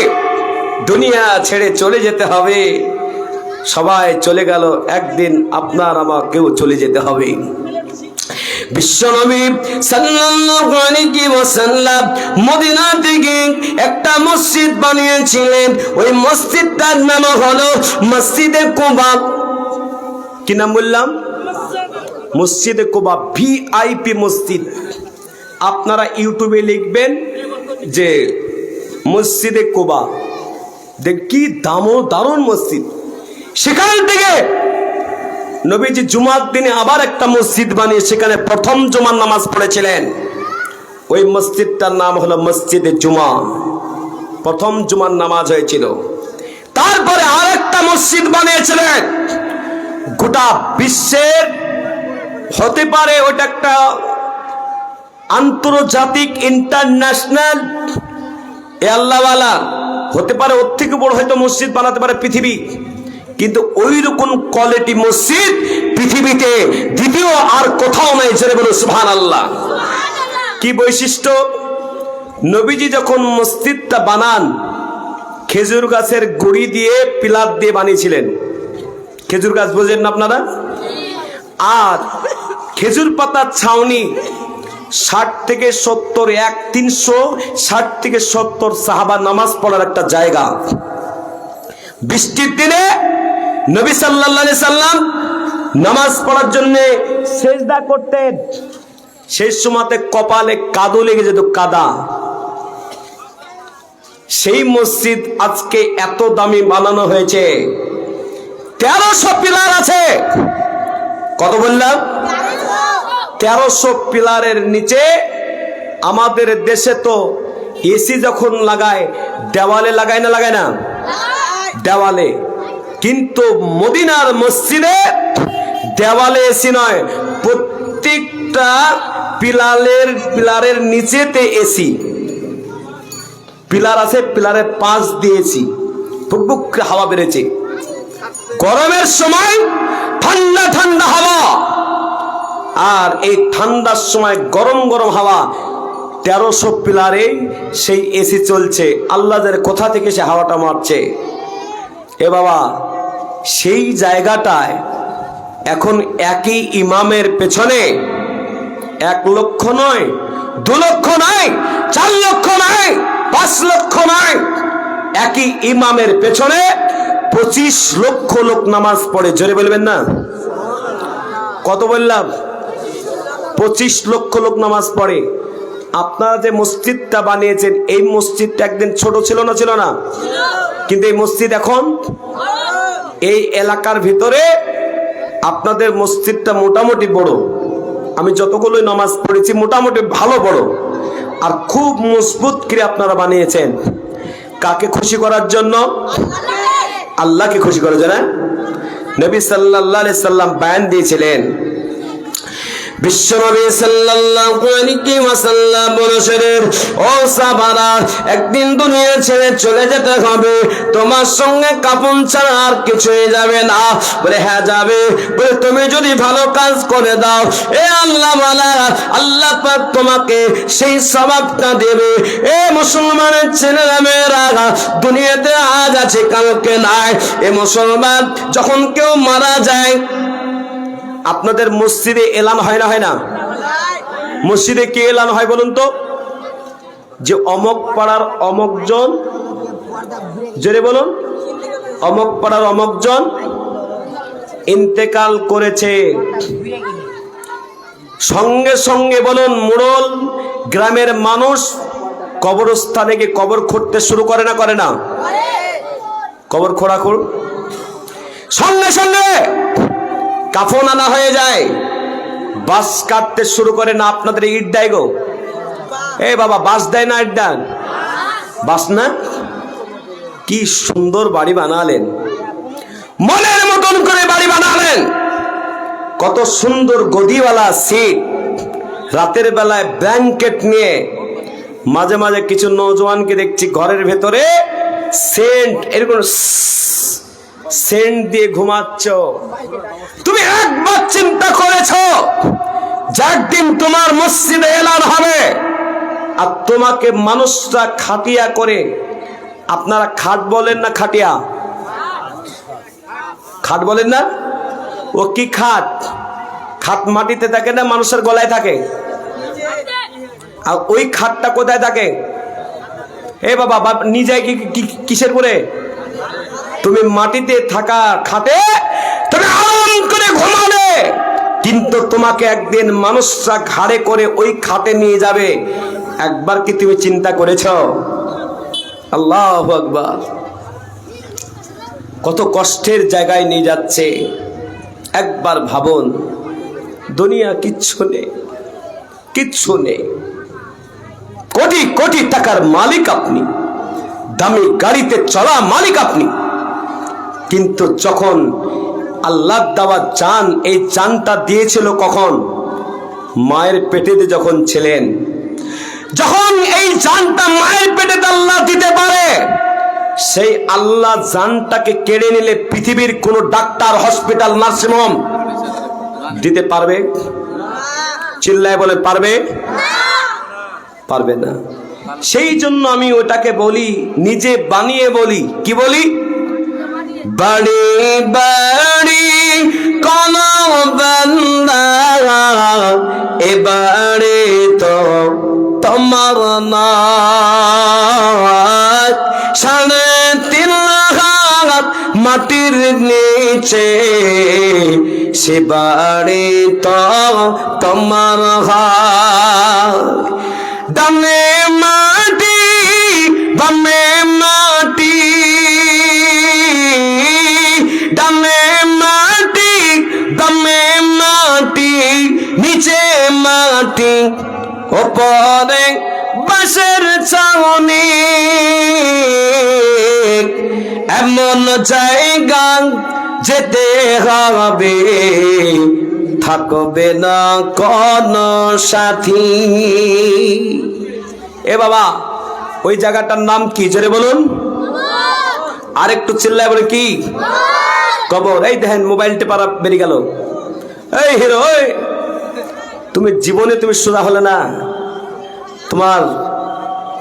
দুনিয়া ছেড়ে চলে যেতে হবে। সবাই চলে গেল, একদিন আপনার আমাকেও চলে যেতে হবে। বিশ্বনবী সাল্লাল্লাহু আলাইহি ওয়াসাল্লাম মদিনা থেকে একটা মসজিদ বানিয়েছিলেন। ওই মসজিদটার নাম হলো মসজিদে কুবা। কি নাম বললাম? মসজিদে কুবা, ভিআইপি মসজিদ। আপনারা ইউটিউবে লিখবেন যে মসজিদে কুবা, দেখ কি দারুণ মসজিদ। সেখান থেকে নবীজি জুমার দিনে আবার একটা মসজিদ বানিয়ে সেখানে প্রথম জুমার নামাজ পড়েছিলেন। ওই মসজিদটার নাম হলো মসজিদে জুমা। প্রথম জুমার নামাজ হয়েছিল। তারপরে আরেকটা মসজিদ বানিয়েছিলেন। গোটা বিশ্বের হতে পারে ওটা একটা আন্তর্জাতিক ইন্টারন্যাশনাল আল্লাহওয়ালা হতে পারে, ওর থেকে বড় হয়তো মসজিদ বানাতে পারে পৃথিবী, কিন্তু ওই রকম কোয়ালিটি মসজিদ পৃথিবীতে দ্বিতীয় আর কোথাও নাই। জোরে বলো সুবহানাল্লাহ। কি বৈশিষ্ট্য? নবীজি যখন মসজিদটা বানান, খেজুর গাছের গুড়ি দিয়ে পিলার দিয়ে বানিয়েছিলেন। খেজুর গাছ বোঝেন না আপনারা? আর খেজুর পাতার ছাউনি 60 থেকে 70, 360 থেকে 70 সাহাবা নামাজ পড়ার একটা জায়গা। বৃষ্টির দিনে নবী সাল্লাল্লাহু আলাইহি সাল্লাম নামাজ পড়ার জন্য সেজদা করতেন। সেই সময়তে কপালে কাদো লেগে যেত, কাদা। সেই মসজিদ আজকে এত দামি বানানো হয়েছে, 1300 পিলার আছে। কত বললাম? 1300 পিলারের নিচে। আমাদের দেশে তো এসি যখন লাগায় দেওয়ালে লাগায় না, লাগায় না দেওয়ালে, কিন্তু মদিনার মসজিদে দেওয়ালে এসি নয়, প্রত্যেকটা পিলারের নিচেতে এসি। পিলার আছে, পিলারের পাশ দিয়েছি, ফুকফুক হাওয়া বেড়েছে। গরমের সময় ঠান্ডা ঠান্ডা হাওয়া, আর এই ঠান্ডার সময় গরম গরম হাওয়া। 1300 পিলারে সেই এসি চলছে। আল্লাহদের কোথা থেকে সে হাওয়াটা মারছে? এ বাবা, সেই জায়গাটায় এখন একই ইমামের পেছনে 1 লক্ষ নয়, 2 লক্ষ নয়, 4 লক্ষ নয়, 5 লক্ষ নয়, একই ইমামের পেছনে 25 লক্ষ লোক নামাজ পড়ে। জোরে বলবেন না? কত বললাম? 25 লক্ষ লোক নামাজ পড়ে। আপনারা যে মসজিদটা বানিয়েছেন, এই মসজিদটা একদিন ছোট ছিল না? ছিল না? কিন্তু এই মসজিদ এখন এই এলাকার ভিতরে আপনাদের মসজিদটা মোটামুটি বড়। আমি যতগুলোই নামাজ পড়েছি মোটামুটি ভালো বড়, আর খুব মজবুত করে আপনারা বানিয়েছেন। কাকে খুশি করার জন্য? আল্লাহকে খুশি করার জন্য। নবী সাল্লাল্লাহু আলাইহি সাল্লাম বয়ান দিয়েছিলেন, বিশ্বনবী সাল্লাল্লাহু আলাইহি ওয়াসাল্লাম বলেছিলেন, ও সাহাবারা, একদিন দুনিয়া ছেড়ে চলে যেতে হবে, তোমার সঙ্গে কাফন ছাড়া আর কিছুই যাবে না। বলে হ্যাঁ যাবে। বলে তুমি যদি ভালো কাজ করে দাও, এ আল্লাহওয়ালা, আল্লাহ পাক তোমাকে সেই সওয়াবটা দেবে। এ মুসলমানের ছেলেরা মেয়েরা, দুনিয়াতে আজ আছে কালকে নাই। এ মুসলমান, যখন কেউ মারা যায়, আপনাদের মসজিদে এলান হয় না? হয় না? মসজিদে কি এলান হয় বলুন তো? যে অমক পাড়ার অমকজন, জোরে বলুন, অমক পাড়ার অমকজন ইন্তেকাল করেছে। সঙ্গে সঙ্গে বলুন, মোড়ল গ্রামের মানুষ কবরস্থানে গিয়ে কবর খুঁড়তে শুরু করে না? করে না? কবর খোঁড়াখুড় সঙ্গে সঙ্গে কাফন আনা হয়ে যায়, বাঁশ কাটতে শুরু করে না? আপনাদের ইট দেয় গো? এ বাবা, বাঁশ দেয় না ইট দেন? বাসনা। কি সুন্দর বাড়ি বানালেন, মনের মতন করে বাড়ি বানালেন, কত সুন্দর গদিওয়ালা সিট, রাতের বেলায় ব্ল্যাঙ্কেট নিয়ে। মাঝে মাঝে কিছু নওজোয়ানকে দেখছি ঘরের ভেতরে সেন্ট, এরকম সেন্ট দিয়ে ঘুমাচ্ছ। তুমি একবার চিন্তা করেছো যে একদিন তোমার মসজিদে এলান হবে আর তোমাকে মানুষরা খাটিয়া করে, আপনারা খাট বলেন না খাটিয়া, খাট বলেন না, ও কি খাট? খাট মাটিতে থাকে না মানুষের গলায় থাকে? আর ওই খাটটা কোথায় থাকে? এ বাবা, নিজে কিসের করে? তুমি মাটিতে থাকা খাটে তুমি আরাম করে ঘুমাবে, কিন্তু তোমাকে একদিন মানুষরা ঘাড়ে করে ওই খাটে নিয়ে যাবে। একবার কি তুমি চিন্তা করেছো? আল্লাহু আকবার। কত কষ্টের জায়গায় নিয়ে যাচ্ছে, একবার ভাবুন। দুনিয়া কিচ্ছু নেই, কিচ্ছু নেই। কোটি কোটি টাকার মালিক আপনি, দামি গাড়িতে চলা মালিক আপনি, কিন্তু যখন আল্লাহ দেওয়া জান, এই জানটা দিয়েছিল কখন? মায়ের পেটেতে যখন ছিলেন। যখন এই জানটা মায়ের পেটেতে আল্লাহ দিতে পারে, সেই আল্লাহ জানটাকে কেড়ে নিলে পৃথিবীর কোন ডাক্তার, হসপিটাল, নার্সিং হোম দিতে পারবে? চিল্লায় বলে পারবে? পারবে না। সেই জন্য আমি ওটাকে বলি, নিজে বানিয়ে বলি। কি বলি? বাড়ি বাড়ি কোন বান্দা, এবারে তো তোমার না, 3.5 হাত মাটির নিচে, সে বাড়ি তো তোমার হাত। ডানে মাটি বামে মাটি, ডানে মাটি বামে মাটি, নিচে মাটি, ওপরে বাঁশের ছাউনি। এমন জায়গা যেতে হবে, থাকবে না কোন সাথী। এ বাবা, ওই জায়গাটার নাম কি? জোরে বলুন, আর একটু চিল্লায় বলে কি? কবর। এই দেখেন মোবাইল টেপারা বেরিয়ে গেল। এই হিরো, তুমি জীবনে তুমি সোজা হলে না,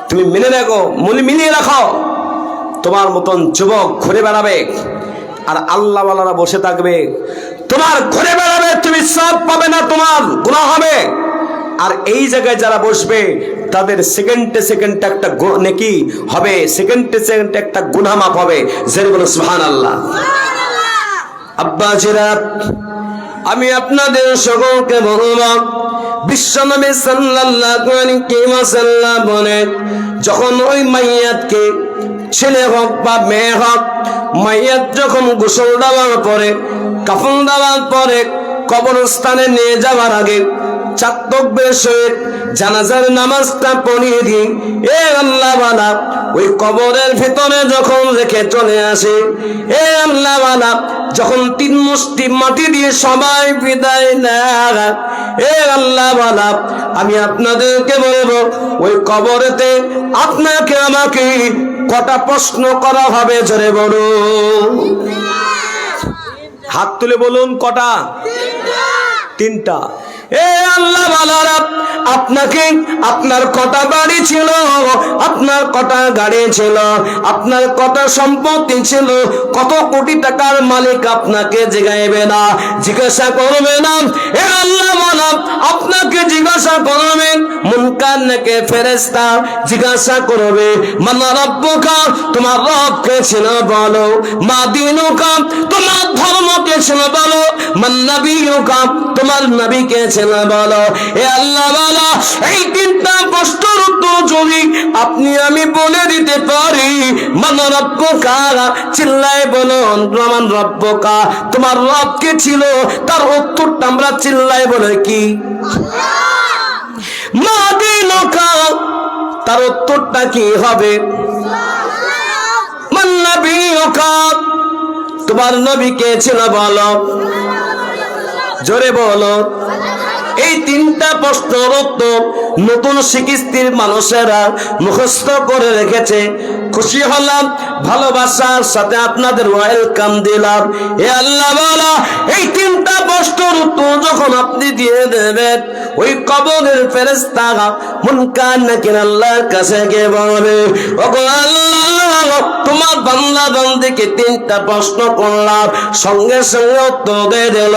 তুমি মেনে রাখো, মনে মিলিয়ে রাখো, তোমার মতন যুবক ঘুরে বেড়াবে আর আল্লাহ ওয়ালারা বসে থাকবে। তোমার ঘুরে বেড়াবে, তুমি সব পাবে না, তোমার গুনাহ হবে। আর এই জায়গায় যারা বসবে তাদের সেকেন্ডে সেকেন্ডে একটা নেকি হবে, সেকেন্ডে সেকেন্ডে একটা গুনাহ মাফ হবে। জেনে বলো সুবহানাল্লাহ। আব্বাজিরা, আমি আপনাদের সকলকে বলবো, বিশ্বনবী সাল্লাল্লাহু আলাইহি ওয়াসাল্লাম বলেন, যখন ওই মাইয়াতকে, ছেলে হোক বা মেয়ে হোক, মাইয়াত যখন গোসল দেওয়ার পরে, কাফন দেওয়ার পরে, কবরস্থানে নিয়ে যাওয়ার আগে 4 তাকবীর সহিত জানাজার নামাজটা পড়িয়ে দিই। এ আল্লাহ ওয়ালা, ওই কবরের ভিতরে যখন রেখে চলে আসে, এ আল্লাহ ওয়ালা, যখন 3 মুষ্টি মাটি দিয়ে সবাই বিদায় নেয়, এ আল্লাহ ওয়ালা, আমি আপনাদেরকে বলবো, ওই কবরেতে আপনাকে আমাকে কটা প্রশ্ন করা হবে? জোরে বলুন, হাত তুলে বলুন কটা? 3টা। এ আল্লাহ ওয়ালারা, আপনাকে, আপনার কটা বাড়ি ছিল, আপনার কটা গাড়ি ছিল, আপনার কটা সম্পত্তি ছিল, কত কোটি টাকার মালিক আপনাকে জিজ্ঞাসা না, জিজ্ঞাসা করবে না। এ আল্লাহ ওয়ালা, আপনাকে জিজ্ঞাসা করবে, মুনকার নাকি ফেরেশতা জিজ্ঞাসা করবে, মান রাব্বুকা, তোমার রব কে ছিল বলো, মা দীনুকা, তোমার ধর্ম কে ছিল বলো, মান নবিয়ুকা, তোমার নবী কে ছিল বলো। এ আল্লাহ ওয়ালা, এই 3টা প্রশ্নের উত্তর যদি আপনি আমি বলে দিতে পারি, মান রাব্বুকা, চিল্লায় বলুন, মান রাব্বুকা, তোমার রব কে ছিল, তার উত্তরটা আমরা চিল্লায় বলে কি? আল্লাহ। মা দীনুকা, তার উত্তরটা কি হবে? নবিয়ুকা, তোমার নবী কে ছিল বলো, জোরে বলো। এই তিনটা প্রশ্নের উত্তর নতুন শিক্ষিত মানুষেরা মুখস্থ করে রেখেছে। খুশি হলাম, ভালোবাসার সাথে আপনাদের ওয়েলকাম দিলাম। এ আল্লাহ বলা, এই তিনটা প্রশ্নের উত্তর যখন আপনি দিয়ে দেবেন, ওই কবরের ফেরেশতা মুনকার নাকির আল্লাহর কাছে গিয়ে বলবে, ওগো আল্লাহ, তোমার বান্দা বান্দিকে তিনটা প্রশ্ন করলাম, সঙ্গে সঙ্গে উত্তর দিয়ে দিল।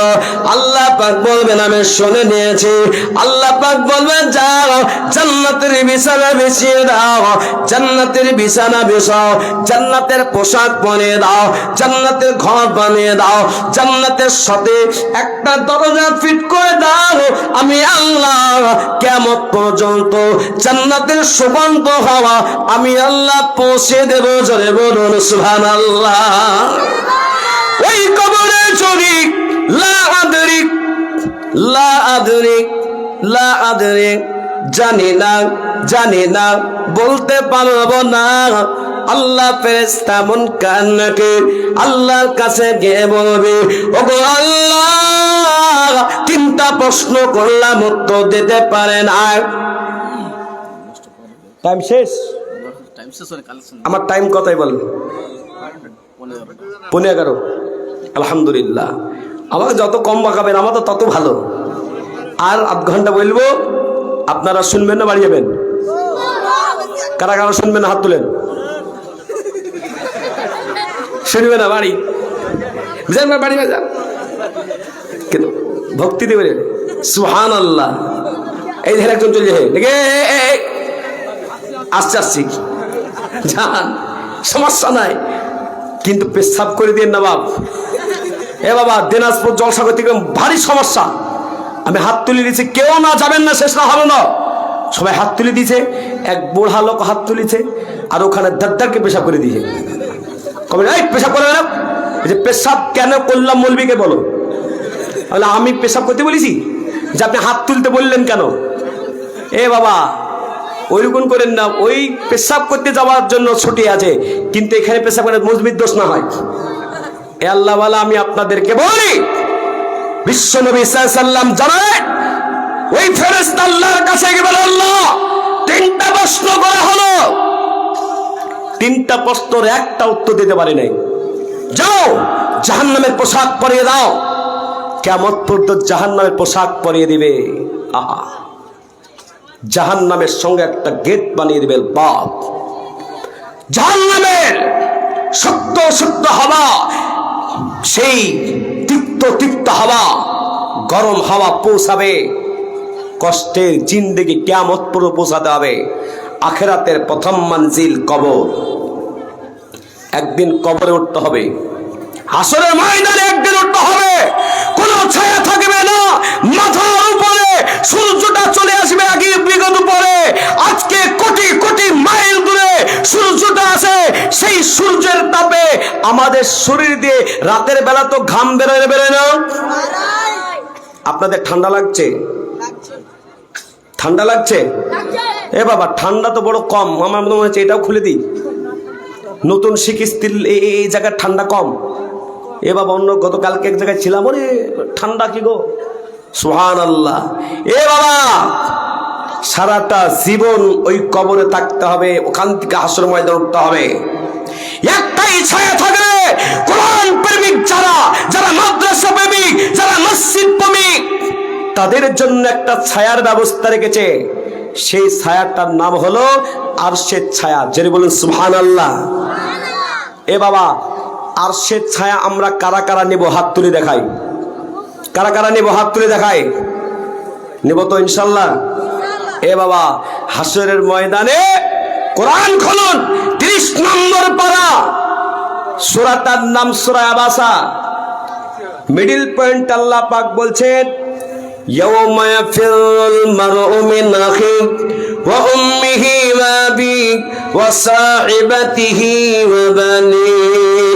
আল্লাহ পাক বলবেন, আমি শুনে নিয়েছি। আল্লাহ পাক বলবেন, যাও জান্নাতের বিছানা বিছিয়ে দাও, জান্নাতের বিছানা বিছাও, জান্নাতের পোশাক পরিয়ে দাও, জান্নাতের ঘর বানিয়ে দাও, জান্নাতের সাথে একটা দরজা ফিট করে দাও। আমি আল্লাহ কিয়ামত পর্যন্ত জান্নাতের সুগন্ধ হাওয়া আমি আল্লাহ পৌঁছে দেব। জোরে বলুন সুবহানাল্লাহ। ওই কবরে চলি লা আদরিক, লা আদরিক, লা আদরিক, জানি না, জানি না, বলতে পারবো না। আল্লাহ ফেরেশতা মুনকার নাকির আল্লাহর কাছে গিয়ে বলবে, ওগো আল্লাহ, তিনটা প্রশ্ন করলাম, উত্তর দিতে পারেন। আর টাইম শেষ, আমার টাইম কতই বলেন? 11:15। আলহামদুলিল্লাহ, আমাকে যত কম বাঁকাবেন আমার তো তত ভালো। আর আধ ঘন্টা বলবো, আপনারা শুনবেন না বাড়ি যাবেন? কারা কারা শুনবেন হাত তুলেন। শুনবে না বাড়ি বাড়ি যান, কিন্তু ভক্তি দেবে। সুবহানাল্লাহ। এই ধরে একজন চলে যায়, দেখে আসছে আসছি, যান, সমস্যা নাই, কিন্তু পেশাব করে দিয়ে না বাপ। এ বাবা, দিনাজপুর জলসা করতে ভারী সমস্যা। আমি হাত তুলে দিয়েছি, কেউ না যাবেন না, শেষ না হলো না, সবাই হাত তুলে দিয়েছে। এক বুড়া লোক হাত তুলেছে, আর ওখানে দাদ্দারকে পেশাব করে দিয়েছে। কবে এই পেশাব করবে না, যে পেশাব কেন করলাম মৌলবীকে বলো। আমি পেশাব করতে বলেছি যে আপনি হাত তুলতে বললেন কেন? এ বাবা, ওইরকম করেন না। ওই পেশাব করতে যাওয়ার জন্য ছুটি আছে, কিন্তু এখানে পেশাব করে মজমির দোষ না হয়। এ আল্লাহ ওয়ালা, আমি আপনাদেরকে বলি, বিশ্বনবী সাল্লাল্লাহু আলাইহি ওয়াসাল্লাম জানেন, ওই ফেরেশতা আল্লাহর কাছে গিয়ে বলে, আল্লাহ, তিনটা প্রশ্ন করা হলো, তিনটা প্রশ্নের একটা উত্তর দিতে পারি নাই, যাও জাহান্নামের পোশাক পরিয়ে দাও। কিয়ামত পর্যন্ত জাহান্নামের পোশাক পরিয়ে দিবে। আহা, জাহান্নামের সঙ্গে একটা গেট বানিয়ে দিবে বাপ। জাহান্নামের সত্য সত্য হাওয়া, সেই তিক্ত তিক্ত হাওয়া, গরম হাওয়া পৌঁছাবে। কষ্টের জিন্দেগি কিয়ামত পর্যন্ত পৌঁছাতে হবে। আখিরাতের প্রথম মঞ্জিল কবর। একদিন কবরে উঠতে হবে, হাসরের ময়দানে একদিন উঠতে হবে। কোনো ছায়া থাকবে না, মাথার উপরে সূর্যটা চলে আসবে আগে বিগত পরে। আজকে কোটি কোটি মাইল দূরে সূর্যটা আছে, সেই সূর্যের তাপে আমাদের শরীর দিয়ে রাতের বেলা তো ঘাম বেরোয় না। আপনাদের ঠান্ডা লাগছে? ঠান্ডা লাগছে? এ বাবা, ঠান্ডা তো বড় কম। আমার মনে হচ্ছে এটাও খুলে দিই, নতুন শিখিস্তি এই জায়গায় ঠান্ডা কম। এ বাবা, অন্য গতকালকে এক জায়গায় ছিলাম, ওরে ঠান্ডা কি গো, সুবহানাল্লাহ। এ বাবা, সারাটা জীবন ওই কবরে থাকতে হবে, ওখান থেকে হাসর ময়দানে উঠতে হবে। একটাই ছায়া থাকবে, কোরআন প্রেমিক যারা, যারা মাদ্রাসা প্রেমিক, যারা মসজিদ প্রেমিক, তাদের জন্য একটা ছায়ার ব্যবস্থা রেখেছে। সেই ছায়াটার নাম হলো আরশের ছায়া। জেনে বলুন সুবহানাল্লাহ। এ বাবা, আরশের ছায়া আমরা কারা কারা নেব? হাত তুলে দেখাই। কারা কারা নেব? হাত তুলে দেখাই। নেব তো ইনশাল্লাহ? এ বাবা, হাসরের ময়দানে কোরআন খুলুন, 30 নম্বর পারা, সূরাটার নাম সূরা আবাসা। মিডল পয়েন্ট আল্লাহ পাক বলছেন, ইয়াওমা ইয়াফিরুল মারউ মিন আখিহি ওয়া উম্মিহি ওয়া আবিহি ওয়া সাহিবাতিহি ওয়া বানিহি।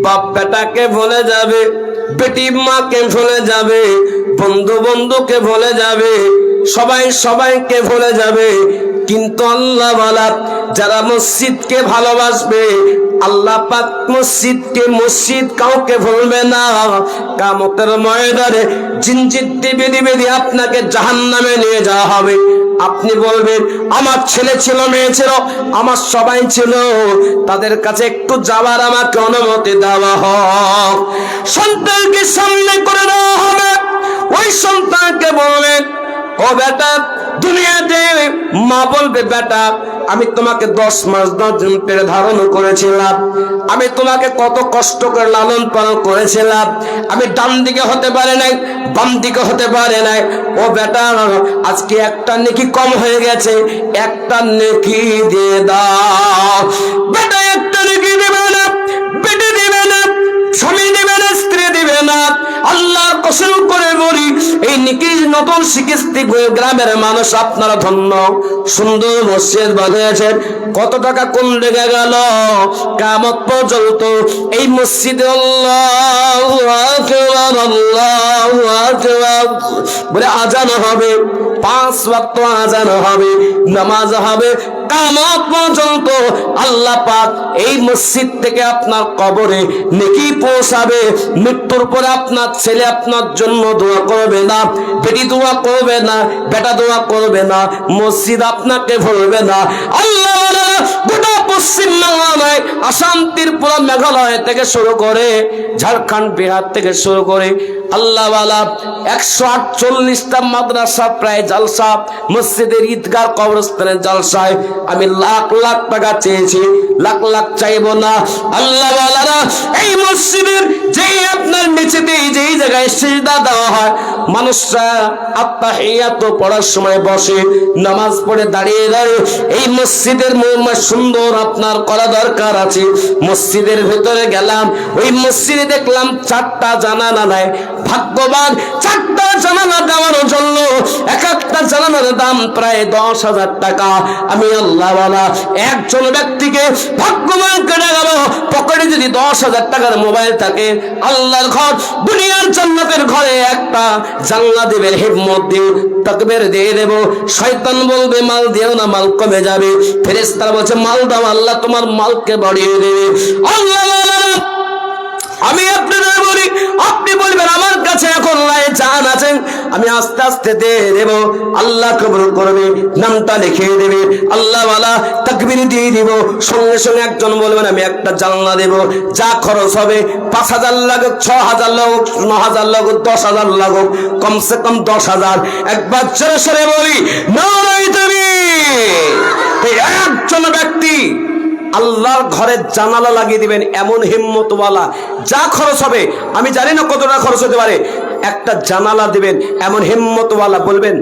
বাপ বেটাকে ভুলে যাবে, বেটি মাকে ভুলে যাবে, বন্ধু বন্ধুকে ভুলে যাবে, সবাই সবাইকে ভুলে যাবে, কিন্তু আল্লাহ বলা যারা মসজিদকে ভালোবাসবে আল্লাহ পাক মসজিদকে মসজিদ কাউকে ভুলবে না। কিয়ামতের ময়দানে জিনজির বেঁধে বেঁধে আপনাকে জাহান্নামে নিয়ে যাওয়া হবে। আপনি বলবেন আমার ছেলে ছিল, মেয়ে ছিল, আমার সবাই ছিল, তাদের কাছে একটু যাওয়ার আমাকে অনুমতি দেওয়া হোক। সন্তানকে সামনে করে দেওয়া হবে। ওই সন্তানকে বলবেন ও বেটা, দুনিয়াতে মা বলবে বেটা আমি তোমাকে 10 মাস 10 দিন পেটে ধারণ করেছিলাম, আমি তোমাকে কত কষ্ট করে লালন পালন করেছিলাম, আমি ডান দিকে হতে পারে নাই, বাম দিকে হতে পারে নাই। ও বেটা আজকে একটা নেকি কম হয়ে গেছে, একটা নেকি দিয়ে দাও। বেটা একটা নেকি দিবে না, বেটে দিবে না, স্বামী দিবে না, স্ত্রী দিবে না। আল্লাহর কসম করে বলি এই নিকির নতুন শিখিস্তি গ্রামের মানুষ আপনারা ধন্য। সুন্দর মসজিদ বানিয়েছেন, কত টাকা কোন লেগে গেল? কিয়ামত পর্যন্ত এই মসজিদে আল্লাহু আকবার আল্লাহু আকবার বলে আজান হবে, 5 ওয়াক্ত আজান হবে, নামাজ হবে। কিয়ামত পর্যন্ত আল্লাহ পাক এই মসজিদ থেকে আপনার কবরে নেকি পৌঁছাবে। মৃত্যুর পরে আপনার ছেলে আপনার জন্য দোয়া করবে না, বেটি দোয়া করবে না, বেটা দোয়া করবে না, মসজিদ আপনাকে ভুলবে না। আল্লাহ গোটা পশ্চিম বাংলায়, আসাম, ত্রিপুরা, মেঘালয় থেকে শুরু করে ঝাড়খণ্ড, বিহার থেকে শুরু করে আল্লাহ ওয়ালা 148টা মাদ্রাসা, প্রায় জালসা, মসজিদের ঈদগাহ, কবরস্থানের জালসায় আমি লাখ লাখ টাকা চেয়েছি, লাখ লাখ চাইবো না। আল্লাহ ওয়ালারা এই মসজিদের যেই আপনার নিচেতে যেই জায়গায় সিজদা দেওয়া হয়, মানুষরা আত্তাহিয়াত পড়ার সময় বসে নামাজ পড়ে দাঁড়িয়ে দাঁড়িয়ে এই মসজিদের সুন্দর আপনার করা দরকার আছে। মসজিদের ভেতরে গেলাম, ওই মসজিদে দেখলাম 4টা জানালা নাই। ভাগ্যবান 4টা জানালা দেওয়ার জন্য এক একটা জানালার দাম প্রায় 10,000 টাকা। আমি আল্লাহওয়ালা একজন ব্যক্তিকে ভাগ্যবান করে গেল, পকেটে যদি 10,000 টাকার মোবাইল থাকে, আল্লাহর ঘর দুনিয়ার জান্নাতের ঘরে একটা জানলা দেবেন, হিম্মত দিয়ে তাকবীর দিয়ে দেব। শয়তান বলবে মাল দিও না, মাল কমে যাবে। ফেরেশতারা বলছে মাল দাও, আল্লাহ তোমার মালকে বাড়িয়ে দেবে। আল্লাহ আমি আপনাদের বলি, আপনি বলবেন আমার কাছে এখন জান আছেন, আমি আস্তে আস্তে দিয়ে দেব, আল্লাহ কবুল করবে, নামটা লিখিয়ে দেবে। আল্লাহ ওয়ালা তাকবীর দিয়ে দিব, সঙ্গে সঙ্গে একজন বলবেন আমি একটা জানলা দেব, যা খরচ হবে 5,000 লাগুক, 6,000 লাগুক, 9,000 লাগুক, 10,000 লাগুক, কমসে কম 10,000। একবার জোরে সরে বলি নারায়ে তাকবীর। একজন ব্যক্তি আল্লাহর ঘরের জানালা লাগিয়ে দিবেন, এমন হিম্মতওয়ালা, যা খরচ হবে আমি জানি না কত টাকা খরচ হতে পারে, একটা জানালা দিবেন এমন হিম্মতওয়ালা। বলবেন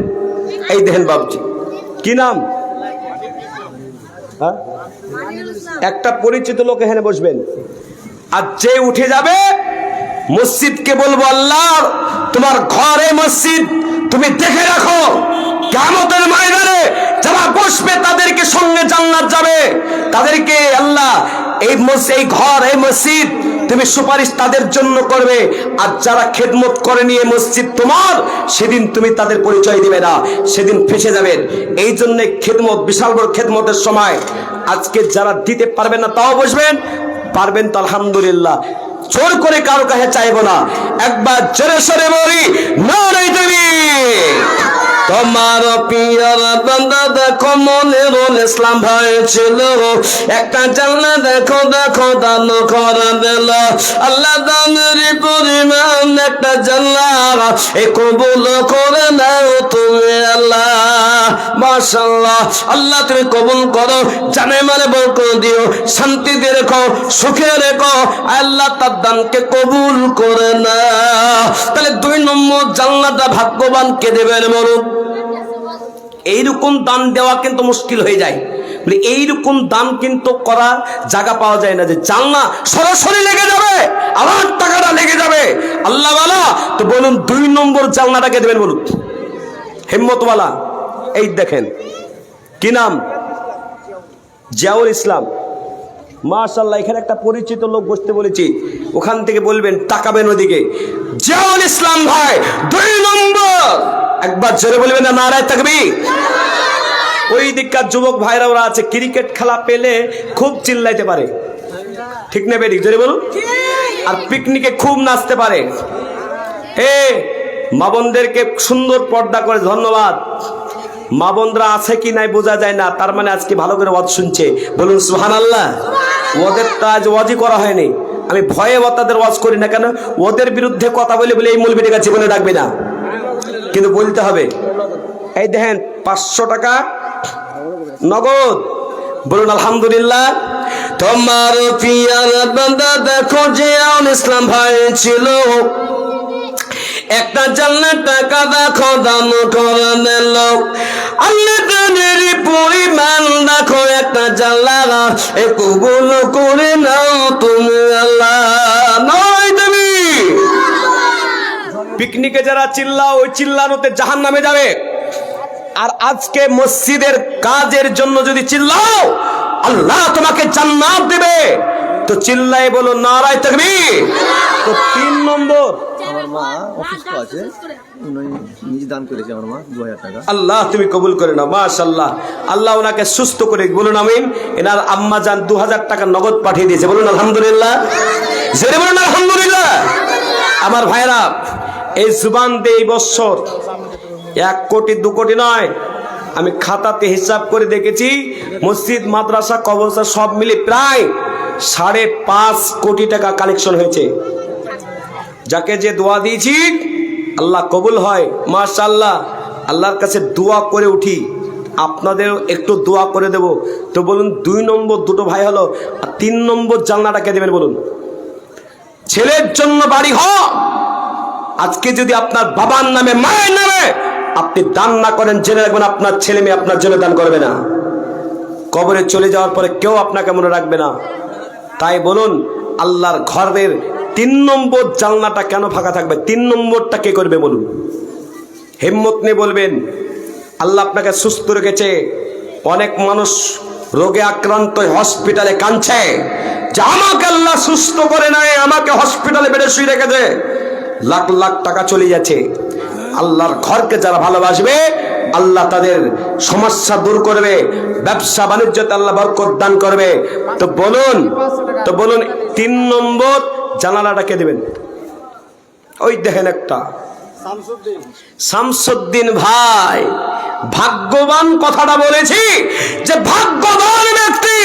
এই দেখেন বাবজি, কি নাম? একটা পরিচিত লোক এখানে বসবেন, আর যে উঠে যাবে মসজিদকে বলবো আল্লাহ তোমার ঘরে মসজিদ তুমি দেখে রাখো, কিয়ামতের ময়দানে যারা বসবে তাদেরকে সঙ্গে জান্নাত যাবে, তাদেরকে আল্লাহ এই ঘর, এই মসজিদ তুমি সুপারিশ তাদের জন্য করবে। আর যারা খেদমত করে নিয়ে মসজিদ তোমার, সেদিন তুমি তাদের পরিচয় দিবে না, সেদিন ফেসে যাবেন। এই জন্য খেদমত, বিশাল বড় খেদমতের সময় আজকে যারা দিতে পারবেন না তাও বসবেন, পারবেন তো আলহামদুলিল্লাহ, জোর করে কারো কাছে চাইবো না। একবার জোরে সরে বলি নারায়ে তাকবীর। তোমার পিয়ার বান্দা দেখো মনিরুল ইসলাম ভাই ছিল, একটা জানলা দেখো দেখো দান করে দিল, আল্লাহ দানের পরিমাণ একটা জানলা এ কবুল করে নাও তুমি আল্লাহ। মাশাআল্লাহ, আল্লাহ তুমি কবুল করো, জানে মানে বরকত দিও, শান্তি দিয়ে রেখো, সুখে রেখো, আল্লাহ তার দানকে কবুল করে না। তাহলে 2 নম্বর জান্নাতটা ভাগ্যবানকে দেবেন বলুন। এইরকম দান দেওয়া কিন্তু মুশকিল হয়ে যায়, এইরকম দান কিন্তু করা জায়গা পাওয়া যায় না যে জানলা সরাসরি লেগে যাবে, আমার টাকাটা লেগে যাবে। আল্লাহ ওয়ালা তো বলুন 2 নম্বর জানলাটাকে দেবেন বলুন, হিম্মতওয়ালা। এই দেখেন কি নাম? জিয়াউল ইসলাম। মাশাআল্লাহ, এখানে একটা পরিচিত লোক বসতে বলেছি, ওখান থেকে বলবেন, তাকাবেন ওদিকে। জিয়াউল ইসলাম ভাই 2 নম্বর। একবার জোরে বলবেন না নারায়ে তাকবীর। ওই দিককার যুবক ভাইরা ওরা আছে ক্রিকেট খেলা পেলে খুব চিল্লাইতে পারে, ঠিক না বেঠিক জোরে বলুন, আর পিকনিকে খুব নাচতে পারে। মা বোনদেরকে সুন্দর পর্দা করে ধন্যবাদ। মা বোনরা আছে কি নাই বোঝা যায় না, তার মানে আজকে ভালো করে ওয়াজ শুনছে, বলুন সুবহানাল্লাহ। ওদের তো আজ ওয়াজই করা হয়নি, আমি ভয়ে তাদের ওয়াজ করি না, কেন ওদের বিরুদ্ধে কথা বলে বলে এই মৌলবীদের জীবনে ডাকবে না, কিন্তু বলতে হবে। এই দেখেন 500 টাকা নগদ, বলুন আলহামদুলিল্লাহ। তোমার পিয়ার বান্দা দেখো যে ইসলাম ভাই ছিল, একটা জানলা টাকা দেখো দান করে দিল, আল্লাহ তাদের পরিমাণ দেখো, একটা জানলা এ কবুল করে নাও তুমি আল্লাহ। নয় তুমি পিকনিকে যারা চিল্লাও, ওই চিল্লানোতে জাহান্নামে যাবে। আর আজকে মসজিদের কাজের জন্য যদি চিল্লাও আল্লাহ তোমাকে জান্নাত দেবে, তো চিল্লাই বলো নারায়ে তাকবীর। তো 3 নম্বর, আমার মা অসুস্থ আছে, উনি নিজে দান করেছে আমার মা 2000 টাকা। আল্লাহ তুমি কবুল করে নাও, মাশাআল্লাহ। আল্লাহ ওনাকে সুস্থ করে, বলুন আমিন। এনার আম্মা জান 2000 টাকা নগদ পাঠিয়ে দিয়েছে, বলুন আলহামদুলিল্লাহ, জোরে বলুন আলহামদুলিল্লাহ। আমার ভাইরা, এই জুবান দিয়ে এই বছর 1 কোটি 2 কোটি নয়, আমি খাতাতে হিসাব করে দেখেছি মসজিদ মাদ্রাসা কবরস্থান সব মিলে প্রায় 5.5 কোটি টাকা কালেকশন হয়েছে। যাকে যে দোয়া দিয়েছি আল্লাহ কবুল হয়, মাশাআল্লাহ। আল্লাহর কাছে দোয়া করে উঠি, আপনাদেরও একটু দোয়া করে দেব। তো বলুন 2 নম্বর দুটো ভাই হলো, আর 3 নম্বর জানলাটাকে দেবেন বলুন। ছেলের জন্য বাড়ি আজকে যদি আপনার বাবার নামে মায়ের নামে আপনি দান না করেন, জেনে রাখবেন আপনার ছেলে মেয়ে আপনার জন্য দান করবে না, কবরে চলে যাওয়ার পরে কেউ আপনাকে মনে রাখবে না। তাই বলুন আল্লাহর ঘরের 3 নম্বর জানলাটা কেন ফাঁকা থাকবে? 3 নম্বরটা কে করবে বলুন? হিম্মত নিয়ে বলবেন। আল্লাহ আপনাকে সুস্থ রেখেছে, অনেক মানুষ রোগে আক্রান্ত হসপিটালে কাঁদছে যে আমাকে আল্লাহ সুস্থ করে নাই, আমাকে হসপিটালে বেডে শুয়ে রেখেছে, লাখ লাখ টাকা চলে যাচ্ছে। আল্লাহর ঘরকে যারা ভালোবাসবে আল্লাহ তাদের সমস্যা দূর করবে, ব্যবসা বাণিজ্যতে আল্লাহ বরকত দান করবে। তো বলুন 3 নম্বর জানালাটাকে দেবেন। ওই দেখেন একটা শামসুদ্দিন ভাই, ভাগ্যবান কথাটা বলেছি যে ভাগ্যবান ব্যক্তি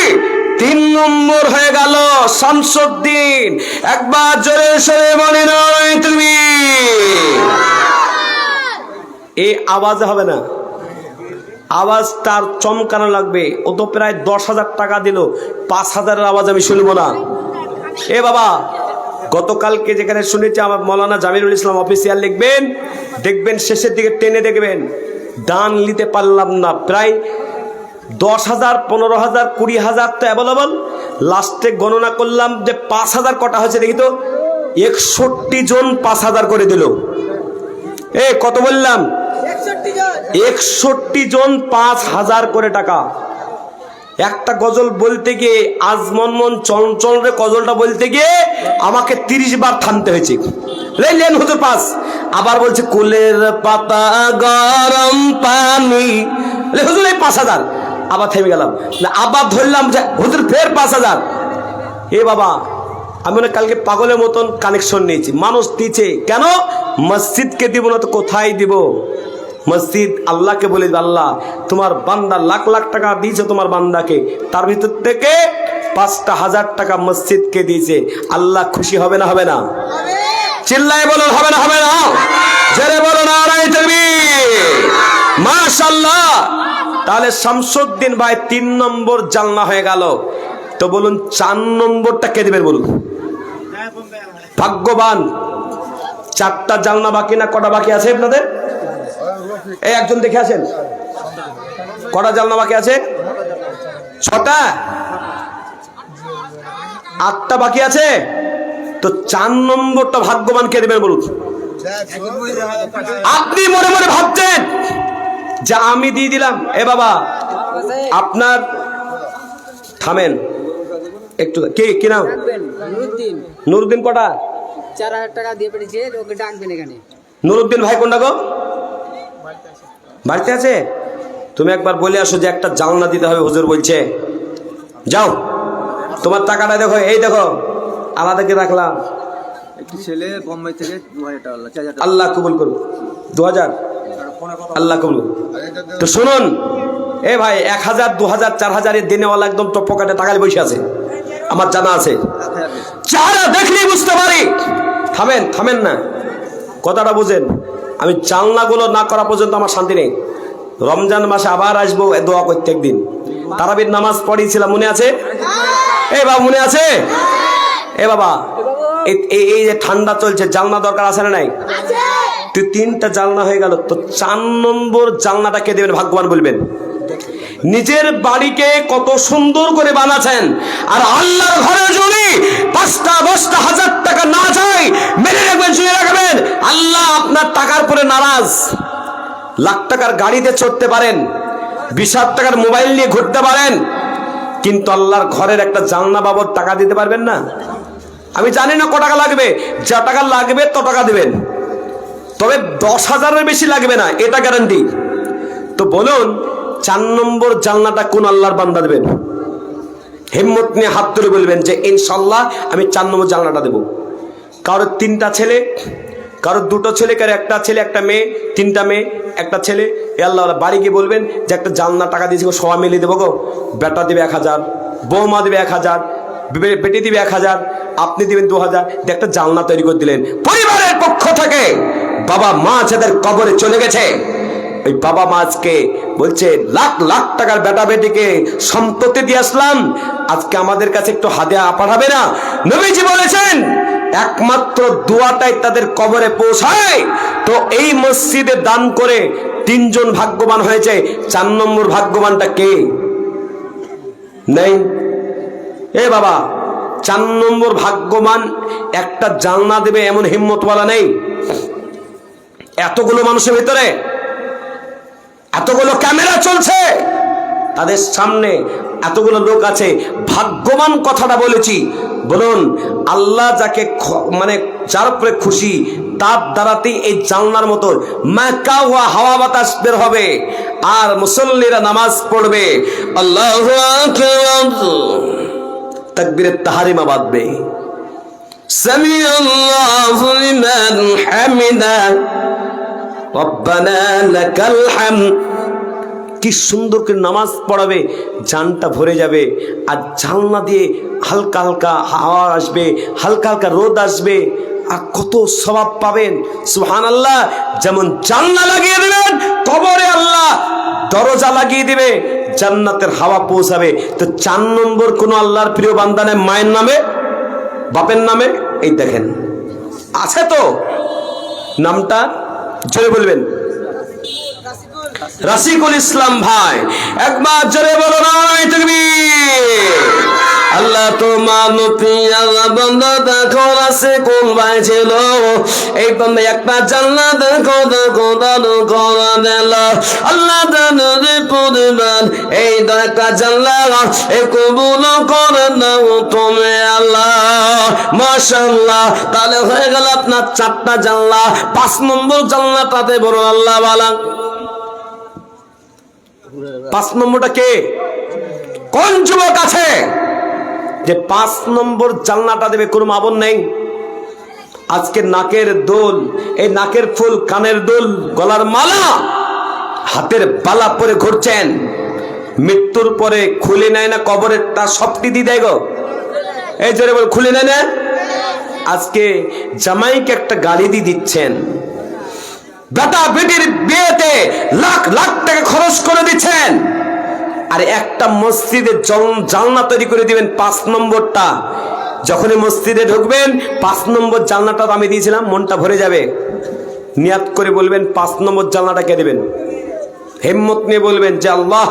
3 নম্বর হয়ে গেল শামসুদ্দিন। একবার জোরে সরে বলে নয় তুমি, এই আওয়াজে হবে না, আওয়াজ তার চমকানো লাগবে। ও তো প্রায় 10,000 টাকা দিল, 5,000-এর আওয়াজ আমি শুনবো না। এ বাবা, গতকালকে যেখানে শুনেছি আমার মৌলানা জামিরুল ইসলাম অফিসিয়াল লিখবেন, দেখবেন শেষের দিকে টেনে দেখবেন দান নিতে পারলাম না, প্রায় 10,000, 15,000, 20,000 তো অ্যাভেলেবল। লাস্টে গণনা করলাম যে 5,000 কটা হয়েছে দেখি তো, 61 জন 5,000 করে দিল। কত বললাম? 61 জন 5,000 করে টাকা। একটা গজল বলতে গিয়ে আজমন চঞ্চল রে গজলটা বলতে গিয়ে আমাকে 30 বার থামতে হয়েছে। লেন হুজুর পাস, আবার বলছে কুলের পাতা গরম পানি, হুজুর এই 5,000, আবার থেমে গেলাম, আবার ধরলাম যে হুজুর ফের 5,000। বাবা, আমি কালকে পাগলের মতন কানেকশন নিয়েছি, মানুষ দিচ্ছে কেন? মসজিদকে দিব না তো কোথায় দিব? মসজিদ আল্লাহকে বলে, আল্লাহ তোমার বান্দা লাখ লাখ টাকা দিয়েছে তোমার বান্দাকে, তার ভিতর থেকে 5,000 টাকা মসজিদকে দিয়েছে, আল্লাহ খুশি হবে না? হবে না? চিল্লায় বলুন হবে না? হবে না? জোরে বলুন নারায়ে তাকবীর, মাশাআল্লাহ। তাহলে শামসুদ্দিন ভাই 3 নম্বর জানলা হয়ে গেল। তো বলুন 4 নম্বরটা কে দিবেন বলুন? ভাগ্যবান। 4টা জানলা বাকি না কটা বাকি আছে আপনাদের? একজন দেখে আসেন, কটা জানলা বাকি আছে? 6টা, 8টা বাকি আছে। তো 4 নম্বরটা ভাগ্যবান কে দেবেন বলুন? আপনি মনে মনে ভাবছেন যে আমি দিয়ে দিলাম। বাবা, আপনার থামেন একটু, কি নাম? নুরুদ্দিন। কটা? 4,000 টাকা দিয়ে পেয়েছে, ওকে ডাকবেন এখানে। নুরুদ্দিন ভাই কোনটা গো? বাড়িতে আছে? তুমি একবার বলে আসো যে একটা জানলা দিতে হবে, হুজুর বলছে। যাও, তোমার টাকাটা দেখো, এই দেখো আলাদা কি রাখলাম। একটি ছেলে বোম্বে থেকে 2000 টাকা 4000 টাকা। আল্লাহ কবুল করুন। 2000 আল্লাহ কবুল করুন। তো শুনুন, এ ভাই 1000 2000 4000 এর দিনেওয়ালা একদম টপ পকেটে টাকা বসে আছে, আমার জানা আছে। যারা দেখলেই বুঝতে পারি। থামেন থামেন না, কথাটা বুঝেন। আমি জানলাগুলো না করা পর্যন্ত আমার শান্তি নেই। রমজান মাসে আবার আসবো দোয়া করতে একদিন। তারাবির নামাজ পড়িয়েছিলাম, মনে আছে? এই বাবা মনে আছে? এ বাবা, এই যে ঠান্ডা চলছে, জানলা দরকার আছে না নাই? তুই 3টা জানলা হয়ে গেল, তো 4 নম্বর জানলাটা কে দেবেন? ভাগ্যবান বলবেন। নিজের বাড়িকে কত সুন্দর করে বানাচ্ছেন, আর আল্লাহর ঘরে যদি 5টা 10টা 1000 টাকা না যায়, মেনে রাখবেন, শুনে রাখবেন, আল্লাহ আপনার টাকার পরে নারাজ। লাখ টাকার গাড়িতে চড়তে পারেন, 20,000 টাকার মোবাইল নিয়ে ঘুরতে পারেন, কিন্তু আল্লাহর ঘরের একটা জানলা বাবদ টাকা দিতে পারবেন না। আমি জানি না ক টাকা লাগবে, যা টাকা লাগবে তো টাকা দিবেন, তবে 10,000-এর বেশি লাগবে না, এটা গ্যারান্টি। তো বলুন, 4 নম্বর জানলাটা কোন আল্লাহর বান্দা দেবেন? হিম্মত নিয়ে হাত তুলে বলবেন যে ইনশাল্লাহ আমি 4 নম্বর জানলাটা দেব। কারোর 3টা ছেলে, কারোর 2টো ছেলে, কারোর 1টা ছেলে 1টা মেয়ে, 3টা মেয়ে 1টা ছেলে। এ আল্লাহ বাড়ি গিয়ে বলবেন যে একটা জানলা টাকা দিয়েছি, সবাই মিলিয়ে দেবো গো। বেটা দেবে 1000, বৌমা দেবে 1000, বেটি দিবে 1000, আপনি দিবেন 2000, একটা জানলা তৈরি করে দিলেন। পরিবারের পক্ষ থেকে বাবা মা যাদের কবরে চলে গেছে, ওই বাবা মা আজকে বলছে লাখ লাখ টাকার বেটা বেটিকে সম্পত্তি দিয়ে আসলাম, আজকে আমাদের কাছে একটু হাদিয়া পাঠাবে না? নবীজি বলেছেন একমাত্র দোয়াটাই তাদের কবরে পৌঁছায়। তো এই মসজিদে দান করে 3 জন ভাগ্যবান হয়েছে। 4 নম্বর ভাগ্যবানটা কে? নেই। এ বাবা, 4 নম্বর ভাগ্যবান একটা জানলা দেবে এমন হিম্মতওয়ালা নেই। এতগুলো মানুষের ভিতরে এতগুলো ক্যামেরা চলছে, তাদের সামনে এতগুলো লোক আছে, ভাগ্যবান কথাটা বলেছি। বলুন, আল্লাহ যাকে মানে যার উপরে খুশি তার দ্বারাতেই এই জানলার মতো মাকা হওয়া হাওয়া বাতাস বের হবে, আর মুসল্লিরা নামাজ পড়বে, আল্লাহু আকবার, তাকবীরের তাহরিমা বাজবে, সামি আল্লাহু লিমান হামিদা, রব্বানা লাকাল হামদ। কি সুন্দর করে নামাজ পড়াবে, জানটা ভরে যাবে। আর জানলা দিয়ে হালকা হালকা হাওয়া আসবে, হালকা হালকা রোদ আসবে, আর কত সওয়াব পাবেন। সুবহানাল্লাহ। যেমন জানলা লাগিয়ে দেবেন, কবরে আল্লাহ দরজা লাগিয়ে দিবে, জান্নাতের হাওয়া পৌঁছাবে। তো 4 নম্বর কোন আল্লাহর প্রিয় বান্দা নেই? মায়ের নামে, বাপের নামে? এই দেখেন আছে তো, নামটা জোরে বলবেন। রাসিকুল ইসলাম ভাই, একবার জোরে বলো নাই তাকবীর। আল্লাহ তোমার নপিয়ার বান্দা দেখো, রাসিকুল ভাই ছিল এই বান্দা, একটা জানলা দেখো দেখো দান করা দিল আল্লাহ জানে পরিমাণ, এই একটা জানলা এ কবুল করে নাও তুমি আল্লাহ। মাশাআল্লাহ। তাহলে হয়ে গেল আপনার 4টা জানলা। 5 নম্বর জানলাটাতে বড় আল্লাহ বালা। 5 নম্বরটা কে? কোন যুবক আছে যে 5 নম্বর জানলাটা দেবে? কোনো মাবন নেই। আজকে নাকের দোল, এই নাকের ফুল, কানের দোল, গলার মালা, হাতের বালা পরে ঘুরছেন, মৃত্যুর পরে খুলে নেয় না কবরের তার সবটি দিয়ে দেয় গো। এই জোরে বল, খুলে নেয় না? আজকে জামাইকে একটা গাড়ি দিয়ে দিচ্ছেন, বেটা বেটির বিয়েতে লাখ লাখ টাকা খরচ করে দিচ্ছেন, আর একটা মসজিদে জানলা তৈরি করে দিবেন 5 নম্বরটা। যখনই মসজিদে ঢুকবেন 5 নম্বর জানলাটা আমি দিয়েছিলাম, মনটা ভরে যাবে। নিয়াত করে বলবেন 5 নম্বর জানলাটা কে দেবেন? হিম্মত নিয়ে বলবেন যে আল্লাহ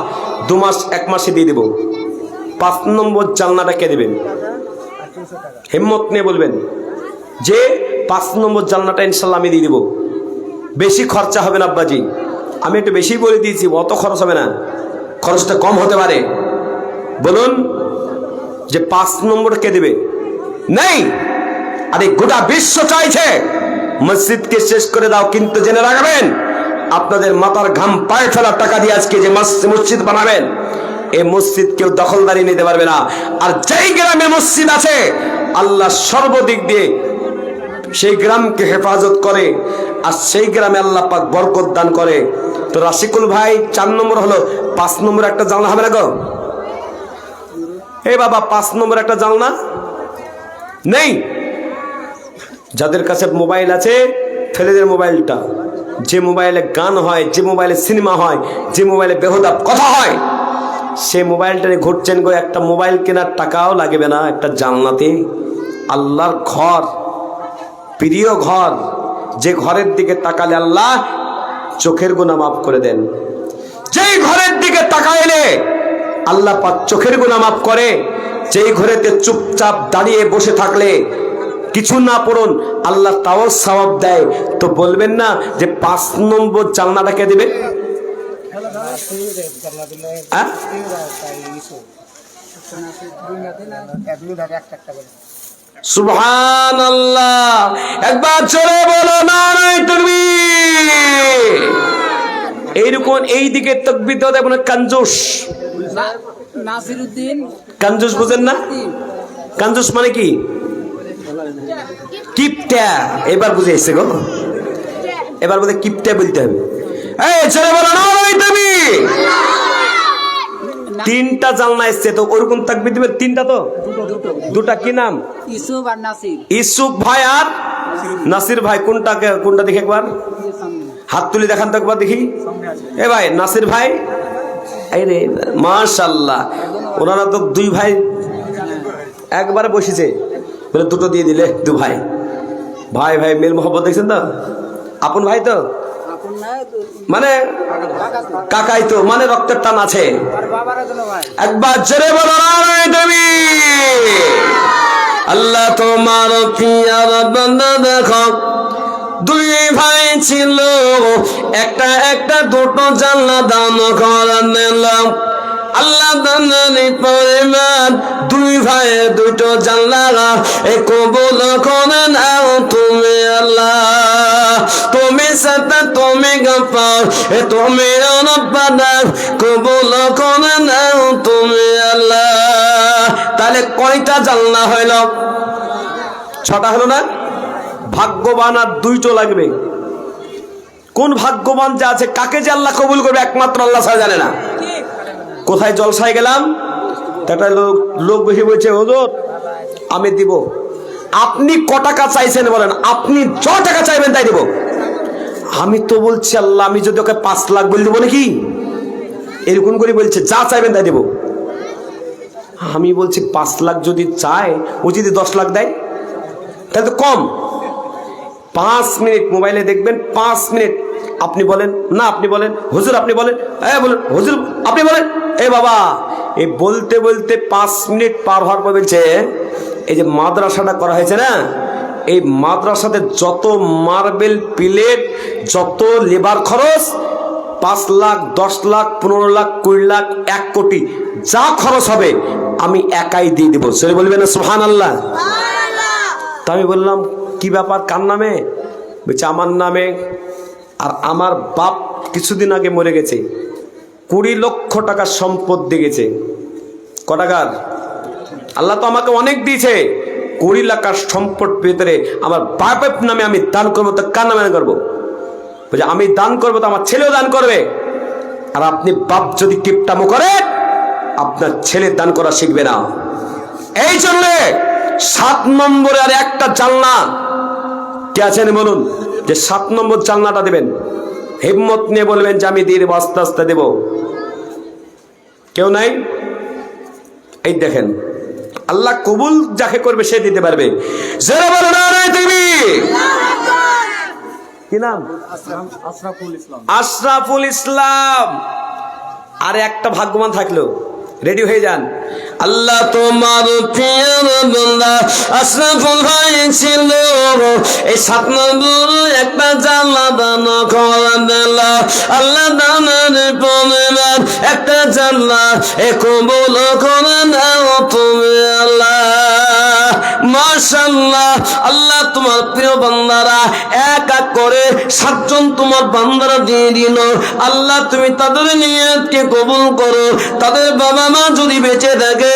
2 মাস 1 মাসে দিয়ে দেব। 5 নম্বর জানলাটা কে দেবেন? হিম্মত নিয়ে বলবেন যে 5 নম্বর জানলাটা ইনশাল্লাহ আমি দিয়ে দেব। বেশি খরচা হবে না আব্বাজি, আমি একটু বেশি বলে দিয়েছি, অত খরচ হবে না, খরচটা কম হতে পারে। বলুন যে 5 নম্বর কে দেবে? নেই। আরে গোটা বিশ্ব চাইছে মসজিদকে শেষ করে দাও, কিন্তু জেনে রাখবেন আপনাদের মাথার ঘাম পায়ে ফেলার টাকা দিয়ে আজকে যে মসজিদ বানাবেন, এই মসজিদ কেউ দখলদারি নিতে পারবে না। আর যেই গ্রামে মসজিদ আছে, আল্লাহ সর্বদিক দিয়ে সেই গ্রামকে হেফাজত করে, আর সেই গ্রামে আল্লাহ পাক বরকত দান করে। তো রাশিকুল ভাই 4 নম্বর হলো, 5 নম্বর একটা জানলা হবে না গো? এই বাবা 5 নম্বর একটা জানলা নেই? যাদের কাছে মোবাইল আছে ফেলে দেন মোবাইলটা। যে মোবাইলে গান হয়, যে মোবাইলে সিনেমা হয়, যে মোবাইলে বেহুদা কথা হয়, সে মোবাইলটা নিয়ে ঘুরছেন গো। একটা মোবাইল কেনার টাকাও লাগবে না, একটা জান্নাতে আল্লাহর ঘর, প্রিয় ঘর, যে ঘরের দিকে তাকালে আল্লাহ চোখের গুনাহ মাফ করে দেন। যেই ঘরের দিকে তাকাইলে আল্লাহ পাক চোখের গুনাহ মাফ করে। যেই ঘরেতে চুপচাপ দাঁড়িয়ে বসে থাকলে কিছু না পড়ুন, আল্লাহ তাও সওয়াব দেয়। তো বলবেন না যে 5 নম্বর জান্নাতটা কে দিবে? সুবহানাল্লাহ, একবার জোরে বলো নারায়ে তাকবীর। এইরকম এই দিকে তাকবীর দাও, দেখুন কাঞ্জুস। নাসিরউদ্দিন কাঞ্জুস বুঝেন না? কাঞ্জুস মানে কি? কিপটা। এবার বুঝে এসছে গো, এবার বলতে কিপটা বলতে হবে। এই জোরে বলো নারায়ে তাকবীর। 3টা জানলা এসছে, তো ওরকম তাকবীর দিবে 3টা। তো দুটা কি নাম? ইউসুফ আর নাসির। ইউসুফ ভাই আর নাসির ভাই। কোনটা দেখি একবার হাত তুলে দেখান তো একবার দেখি। এ ভাই নাসির ভাই, এই রে মাশাআল্লাহ, ওনারা তো 2 ভাই একবারে বসেছে, বলে 2টো দিয়ে দিলে। 2 ভাই, ভাই ভাই মেল মোহব্বত দেখছেন তো? আপন ভাই তো, মানে কাকাই তো, মানে রক্তের টান আছে। একবার জোরে বলো নারায়ে তাকবীর। আল্লাহ তোমার পিয়ার বান্দা দেখো, 2 ভাই ছিল, একটা 2টো জানলা দান করে নিলাম। আল্লাহ দানের পরিমাণ 2 ভাই 2টো জানলা কবুল করে নাও তুমি আল্লাহ। তুমি সাথে তুমি গফার, তুমি রব্বানা, কবুল করে নাও তুমি আল্লাহ। তাহলে কয়টা জানলা হইল? 6টা হলো না? ভাগ্যবান আর 2টো লাগবে। কোন ভাগ্যবান যে আছে, কাকে যে আল্লাহ কবুল করবে একমাত্র আল্লাহ ছাড়া জানে না। কোথায় জলসায় গেলাম, একটা লোক বসে বলছে হুজুর আমি দিব। আপনি ক টাকা চাইছেন বলেন? আপনি যত টাকা চাইবেন তাই দিব। আমি তো বলছি আল্লাহ, আমি যদি ওকে 5 লাখ বলে দেবো নাকি? এরকম করে বলছে যা চাইবেন তাই দেব। আমি বলছি 5 লাখ যদি চায়, ও যদি 10 লাখ দেয় তাহলে তো কম। 5 মিনিট মোবাইলে দেখবেন, 5 মিনিট আপনি বলেন না, আপনি বলেন হুজুর, আপনি বলেন বলেন হুজুর, আপনি বলেন। এ বাবা, এই বলতে বলতে 5 মিনিট পার হওয়ার পর বলছে, এই যে মাদ্রাসাটা করা হয়েছে না, এই মাদ্রাসাতে যত মার্বেল প্লেট, যত লেবার খরচ, 5 লাখ 10 লাখ 15 লাখ 20 লাখ 1 কোটি যা খরচ হবে আমি একাই দিয়ে দেবো। সে বলবেন না সুবহানাল্লাহ? তা আমি বললাম কি ব্যাপার, কার নামে? বলছে আমার নামে। আর আমার বাপ কিছুদিন আগে মরে গেছে, 20 লক্ষ টাকার সম্পদ দিয়ে গেছে। ক টাকার? আল্লাহ তো আমাকে অনেক দিয়েছে। 20 লাখের সম্পদ ভিতরে আমার বাপের নামে আমি দান করবো, তো কার নামে করবো? বলছে আমি দান করবো তো আমার ছেলেও দান করবে। আর আপনি বাপ যদি কিপটামো করে, আপনার ছেলে দান করা শিখবে না। এই জন্য 7 নম্বরে আর একটা জানলা কে আছেন বলুন, যে 7 নম্বর জানলাটা দেবেন। হিম্মত নিয়ে বলবেন যে আমি দিয়ে দেবো, আস্তে আস্তে দেবো। কেউ নাই? এই দেখেন, আল্লাহ কবুল যাকে করবে সে দিতে পারবে। যারা বলো নারায়ে তাকবীর। কি নাম? আশরাফুল ইসলাম। আর একটা ভাগ্যবান থাকলো, রেডি হয়ে যান। আল্লাহ তোমার প্রিয় বান্দা আশরাফুল ভাই ছিল, এই 7 নম্বর একটা জানলা দান করে দিল। আল্লাহ দানের পরিমাণ একটা জানলা কবুল করে নাও তুমি আল্লাহ। মাশাআল্লাহ, আল্লাহ তোমার প্রিয় বান্দারা এক এক করে 7 জন তোমার বান্দারা দিয়ে দিল। আল্লাহ তুমি তাদের নিয়তকে কবুল করো। তাদের বাবা মা যদি বেঁচে থাকে